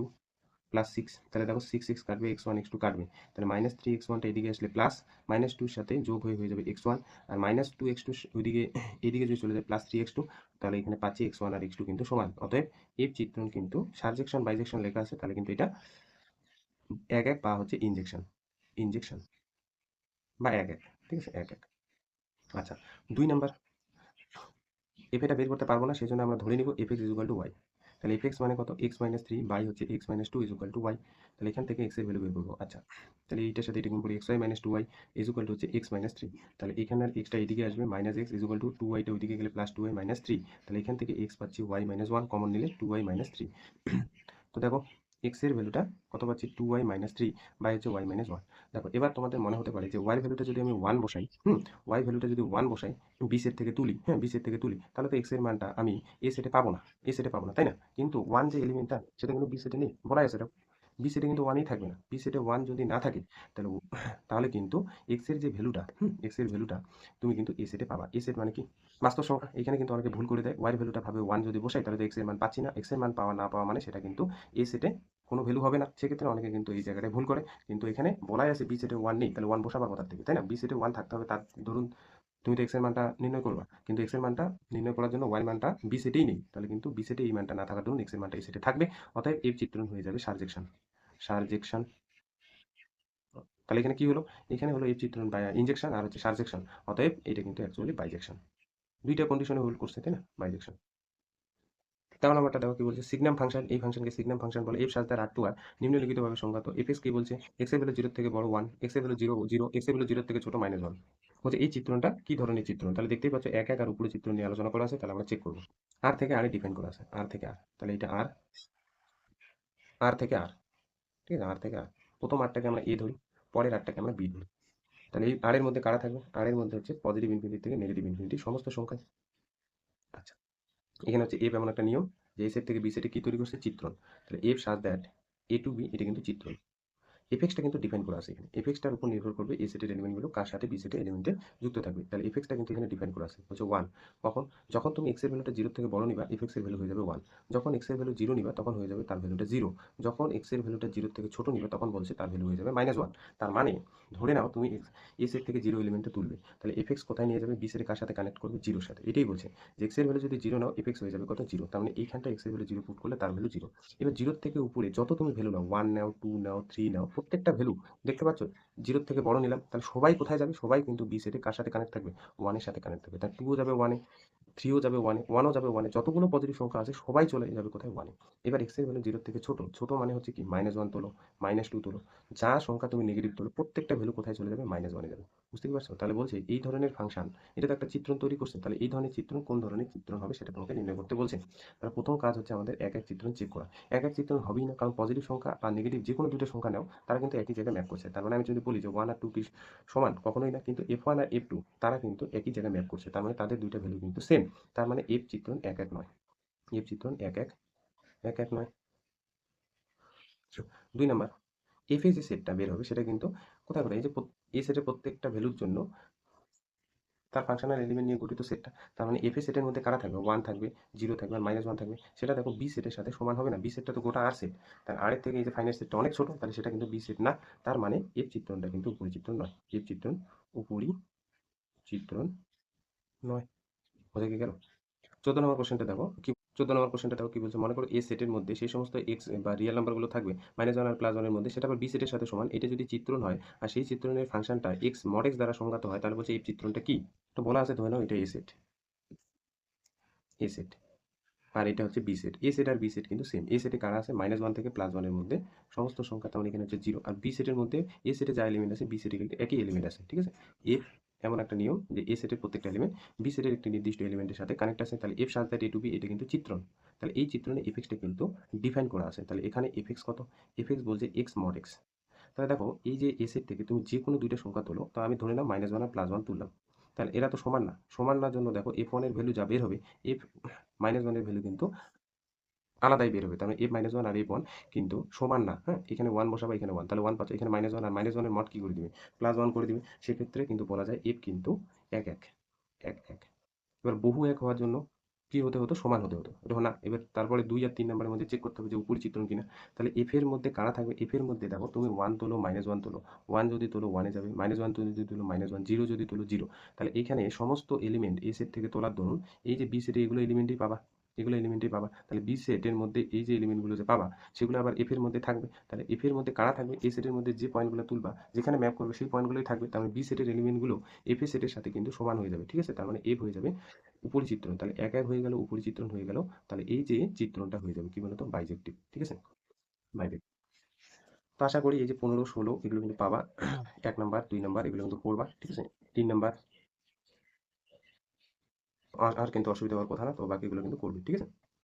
plus 6। তাহলে দেখো 6 6 কাটবে, x1 x2 কাটবে, তাহলে -3 x1টা এদিকে আসলে প্লাস -2 এর সাথে যোগ হয়ে যাবে x1, আর -2 x2 ওইদিকে এদিকে যদি চলে যায় +3 x2, তাহলে এখানে পাচ্ছি x1 আর x2 কিন্তু সমান। অতএব এর চিত্রণ কিন্তু সারজেকশন বাইজেকশন লেখা আছে, তাহলে কিন্তু এটা 1 1 বা হচ্ছে ইনজেকশন, ইনজেকশন বা 1 1, ঠিক আছে, 1 1। আচ্ছা, 2 নাম্বার, এফ এটা বের করতে পারবো না, সেজন্য আমরা ধরে নিব fx = y। তাহলে fx মানে কত, x - 3 বাই হচ্ছে x - 2 = y। তাহলে এখান থেকে x এর ভ্যালু বের করবো। আচ্ছা, তাহলে এইটার সাথে এটা গুণ করি, xy - 2y হচ্ছে x - 3। তাহলে এখানে আর xটা এদিকে আসবে, -x = 2y টা ওইদিকে গেলে +2y - 3। তাহলে এখান থেকে x পাচ্ছি y - 1, কমন নিলে 2y - 3। তো দেখো x এর ভ্যালুটা কত পাচ্ছি, 2y - 3 বাই হচ্ছে y - 1। দেখো এবার তোমাদের মনে হতে পারে যে y ভ্যালুটা যদি আমি 1 বসাই, y ভ্যালুটা যদি 1 বসাই, b সেট থেকে তুলি, হ্যাঁ, b সেট থেকে তুলি, তাহলে তো x এর মানটা আমি a সেটে পাবো না, a সেটে পাবো না, তাই না? কিন্তু 1 যে এলিমেন্টটা সেটা কিন্তু b সেটে নেই, বলাই আছে দেখো, b সেটে কিন্তু 1ই থাকবে না। b সেটে 1 যদি না থাকে, তাহলে তাহলে কিন্তু x এর যে ভ্যালুটা, x এর ভ্যালুটা তুমি কিন্তু a সেটে পাবা। a সেট মানে কি, বাস্তব সংখ্যা। এখানে কিন্তু অনেকে ভুল করে দেয়, y এর ভ্যালুটা ভাবে 1 যদি বসাই তাহলে তো x এর মান পাচ্ছি না। x এর মান পাওয়া না পাওয়া মানে সেটা কিন্তু a সেটে কোনো ভ্যালু হবে না। সেক্ষেত্রে অনেকে কিন্তু এই জায়গাটায় ভুল করে। কিন্তু এখানে বলাই আছে b সেটে 1 নেই, তাহলে 1 বসাবা কোথা থেকে, তাই না? b সেটে 1 থাকতে হবে, তার ধরুন তুমি তো x এর মানটা নির্ণয় করবা, কিন্তু x এর মানটা নির্ণয় করার জন্য y এর মানটা b সেটেই নেই, তাহলে কিন্তু b সেটে এই মানটা না থাকার দরুন x এর মানটা a সেটে থাকবে। অতএব এর চিত্রণ হয়ে যাবে সারজেকশন, সারজেকশন। তাহলে এখানে কি হলো, এখানে হলো এর চিত্রণ বা ইনজেকশন আর হচ্ছে সারজেকশন। অতএব এটা কিন্তু অ্যাকচুয়ালি বাইজেকশন। দুইটা কন্ডিশনে হোল্ড করছে, তাই না, বাইজেকশন। তেমন নাম্বারটা দেখো কি বলছে, সিগনাম ফাংশন, এই ফাংশনকে সিগনাম ফাংশন বলে। এফ সাজ দ্বারা আর টু আর নিম্নলিখিতভাবে সংজ্ঞাত। এফএক্স কি বলছে, এক্স এর ভ্যালু 0 থেকে বড় 1, এক্স এর ভ্যালু 0 0, এক্স এর ভ্যালু 0 থেকে ছোট -1। বলছে এই চিত্রণটা কি ধরনের চিত্রণ, তাহলে দেখতেই পাচ্ছ 1 1 আর উপরে চিত্রণ নিয়ে আলোচনা করা আছে। তাহলে আমরা চেক করবো, আর থেকে আর ডিফাইন করা আছে, আর থেকে আর, তাহলে এটা আর, আর থেকে আর, ঠিক আছে, আর থেকে আর। প্রথম আরটাকে আমরা এ ধরি, পরের আরটাকে আমরা বি ধরি। তাহলে এই আর এর মধ্যে কারা থাকবে, আর এর মধ্যে হচ্ছে পজিটিভ ইনফিনিটি থেকে নেগেটিভ ইনফিনিটি সমস্ত সংখ্যায়। আচ্ছা, এখানে হচ্ছে এফ এমন একটা নিয়ম যে এ সেট থেকে বি সেটে কি তৈরি করছে, চিত্রণ। তাহলে F such that A to B, এটা কিন্তু চিত্রণ। এফএক্সটা কিন্তু ডিফাইন করা আছে এখানে। এফএক্সটার উপর নির্ভর করবে এ সেটের এলিমেন্টগুলো কার সাথে বি সেটের এলিমেন্টে যুক্ত থাকবে। তাহলে এফএক্সটা কিন্তু এখানে ডিফাইন করা আছে, হচ্ছে 1। কখন, যখন তুমি এক্স এর ভ্যালুটা 0 থেকে বড় নিবা, এফএক্স এর ভ্যালু হয়ে যাবে 1। যখন এক্স এর ভ্যালু 0 নিবা তখন হয়ে যাবে তার ভ্যালুটা 0। যখন এক্স এর ভ্যালুটা 0 থেকে ছোট নিবে তখন বলছে তার ভ্যালু হয়ে যাবে -1। তার মানে ধরে নাও তুমি এ সেট থেকে 0 এলিমেন্টটা তুলবে, তাহলে এফএক্স কোথায় নিয়ে যাবে, বি সেটে কার সাথে কানেক্ট করবে, 0 সাথে। এটাই বলছে যে এক্স এর ভ্যালু যদি 0 নাও, এফএক্স হয়ে যাবে কত, 0। তার মানে এইখানটা এক্স এর ভ্যালু 0 পুট করলে তার ভ্যালু 0। এবার 0 থেকে উপরে যত তুমি ভ্যালু নাও, 1 নাও, 2 নাও, 3 নাও, প্রত্যেকটা ভ্যালু দেখতে পাচ্ছ 0 থেকে বড় নিলাম, তাহলে সবাই কোথায় যাবে, সবাই কিন্তু বি সেটে কার সাথে কানেক্ট থাকবে, 1 এর সাথে কানেক্ট থাকবে। তার 2 ও যাবে 1 এ, 3 ও যাবে 1 এ, 1 ও যাবে 1 এ, যতগুলো পজিটিভ সংখ্যা আছে সবাই চলে যাবে কোথায়, 1 এ। এবার x এর ভ্যালু 0 থেকে ছোট, ছোট মানে হচ্ছে কি, -1 তোলো, -2 তোলো, যা সংখ্যা তুমি নেগেটিভ তোলো প্রত্যেকটা ভ্যালু কোথায় চলে যাবে, -1 এ যাবে। বুঝতে কি পারছো? তাহলে বলছে এই ধরনের ফাংশন, এটা তো একটা চিত্রণ তৈরি করছে, তাহলে এই ধরনের চিত্রণ কোন ধরনের চিত্রণ হবে সেটা তোমাকে নির্ণয় করতে বলছে। তাহলে প্রথম কাজ হচ্ছে আমাদের এক এক চিত্রণ চেক করা। এক এক চিত্রণ হবেই না, কারণ পজিটিভ সংখ্যা আর নেগেটিভ যে কোনো দুটো সংখ্যা নাও তারা কিন্তু একই জায়গায় ম্যাপ করছে। তার মানে আমি যদি বলি যে 1 আর 2 কি সমান, কখনোই না। কিন্তু F1 আর F2 তারা কিন্তু একই জায়গায় ম্যাপ করছে, তার মানে তাদের দুইটা ভ্যালু কিন্তু সেম। তার মানে F চিত্রণ 1 1 নয়, F চিত্রণ 1 1 1 1 নয়। 2 নাম্বার, F এ যে সেটটা বের হবে সেটা কিন্তু কোথায় কোথায়, এই যে এই সেটের প্রত্যেকটা ভ্যালুর জন্য তার ফাংশনাল এলিমেন্ট নিয়ে গঠিত সেটটা। তার মানে এফ এ সেটের মধ্যে কারা থাকবে, 1 থাকবে, 0 থাকবে আর -1 থাকবে। সেটা দেখো বি সেটের সাথে সমান হবে না, বি সেটটা তো গোটা আর সেট। তার আর এর থেকে এই যে ফাইনাল সেটটা অনেক ছোট, তাহলে সেটা কিন্তু বি সেট না। তার মানে এফ চিত্রণটা কিন্তু উপরি চিত্রণ নয়, এফ চিত্রণ উপরি চিত্রণ নয়। বোঝা কি গেল? 14 নম্বর কোশ্চেনটা দেখো কি, 14 নম্বর কোশ্চেনটা দেখো কি বলছে, মনে করো এ সেটের মধ্যে সেই সমস্ত এক্স বা রিয়েল নাম্বারগুলো থাকবে -1 আর +1 এর মধ্যে, সেটা আবার বি সেটের সাথে সমান। এটা যদি চিত্রণ হয় আর সেই চিত্রণের ফাংশনটা এক্স মড এক্স দ্বারা সংজ্ঞাত হয়, তাহলে বলছে এই চিত্রণটা কি। তো বলা আছে, ধরে নাও এটা এ সেট, এ সেট, আর এটা হচ্ছে বি সেট। এ সেট আর বি সেট কিন্তু সেম। এ সেটে কারা আছে, -1 থেকে +1 এর মধ্যে সমস্ত সংখ্যা, তেমন এখানে হচ্ছে 0। আর বি সেটের মধ্যে এ সেটে যা এলিমেন্ট আছে বি সেটে কিন্তু একই এলিমেন্ট আছে, ঠিক আছে। এফ এমন একটা নিয়ম যে এ সেটের প্রত্যেকটা এলিমেন্ট বি সেটের একটি নির্দিষ্ট এলিমেন্টের সাথে কানেক্ট আছে, তাহলে F such that A to B এটা কিন্তু চিত্রণ। তাহলে এই চিত্রণে এফএক্সটা কিন্তু ডিফাইন করা আছে। তাহলে এখানে এফএক্স কত? এফএক্স বলছে এক্স মড এক্স। তাহলে দেখো এই যে এ সেট থেকে তুমি যে কোনো দুইটা সংখ্যা তোলো, তো আমি ধরে নাও -1 আর +1 তুললাম। তাহলে এরা তো সমান না। সমান না জন্য দেখো f1 এর ভ্যালু যা বের হবে, f -1 এর ভ্যালু কিন্তু আলাদাই বের হবে। তার মানে f-1 আর f1 কিন্তু সমান না। হ্যাঁ? এখানে 1 বসাবা, এখানে 1। তাহলে 1 পাচ্ছ। এখানে -1 আর -1 এর মড কি করে দিবে? +1 করে দিবে। সেক্ষেত্রে কিন্তু বলা যায় f কিন্তু 1, 1, 1, 1। এবার বহু এক হওয়ার জন্য কি হতে হতো? সমান হতে হতো। দেখো না, এবার তারপরে 2 আর 3 নাম্বারের মধ্যে চেক করতে হবে যে উপরি চিত্রণ কিনা। তাহলে f এর মধ্যে কারা থাকবে? f এর মধ্যে দেখো তুমি 1 তোলো, -1 তোলো। 1 যদি তোলো 1 এ যাবে, -1 যদি তোলো -1, 0 যদি তোলো 0। তাহলে এখানে সমস্ত এলিমেন্ট a সেট থেকে তোলার দরুন এই যে b সেটে এগুলো এলিমেন্টই পাবা। এগুলো এলিমেন্টই পাবা। তাহলে b সেটের মধ্যে এই যে এলিমেন্টগুলো যে পাবা, সেগুলো আবার f এর মধ্যে থাকবে। তাহলে f এর মধ্যে কারা থাকবে? a সেটের মধ্যে যে পয়েন্টগুলো তুলবা, যেখানে ম্যাপ করবে সেই পয়েন্টগুলোই থাকবে। তার মানে b সেটের এলিমেন্টগুলো f এর সেটের সাথে কিন্তু সমান হয়ে যাবে। ঠিক আছে? তার মানে f হয়ে যাবে উপরি চিত্রণ। তাহলে 1, 1 হয়ে গেল, উপরি চিত্রণ হয়ে গেল। তাহলে এই যে চিত্রণটা হয়ে যাবে কি বলতো? বাইজেক্টিভ। ঠিক আছে? বাইজেক্টিভ। তো আশা করি এই যে 15, 16 এগুলো কিন্তু পাবা। 1 নাম্বার, 2 নাম্বার এগুলো কিন্তু করবা। ঠিক আছে? 3 নাম্বার আর কিন্তু অসুবিধা হওয়ার কথা না। তো বাকিগুলো কিন্তু করবে। ঠিক আছে?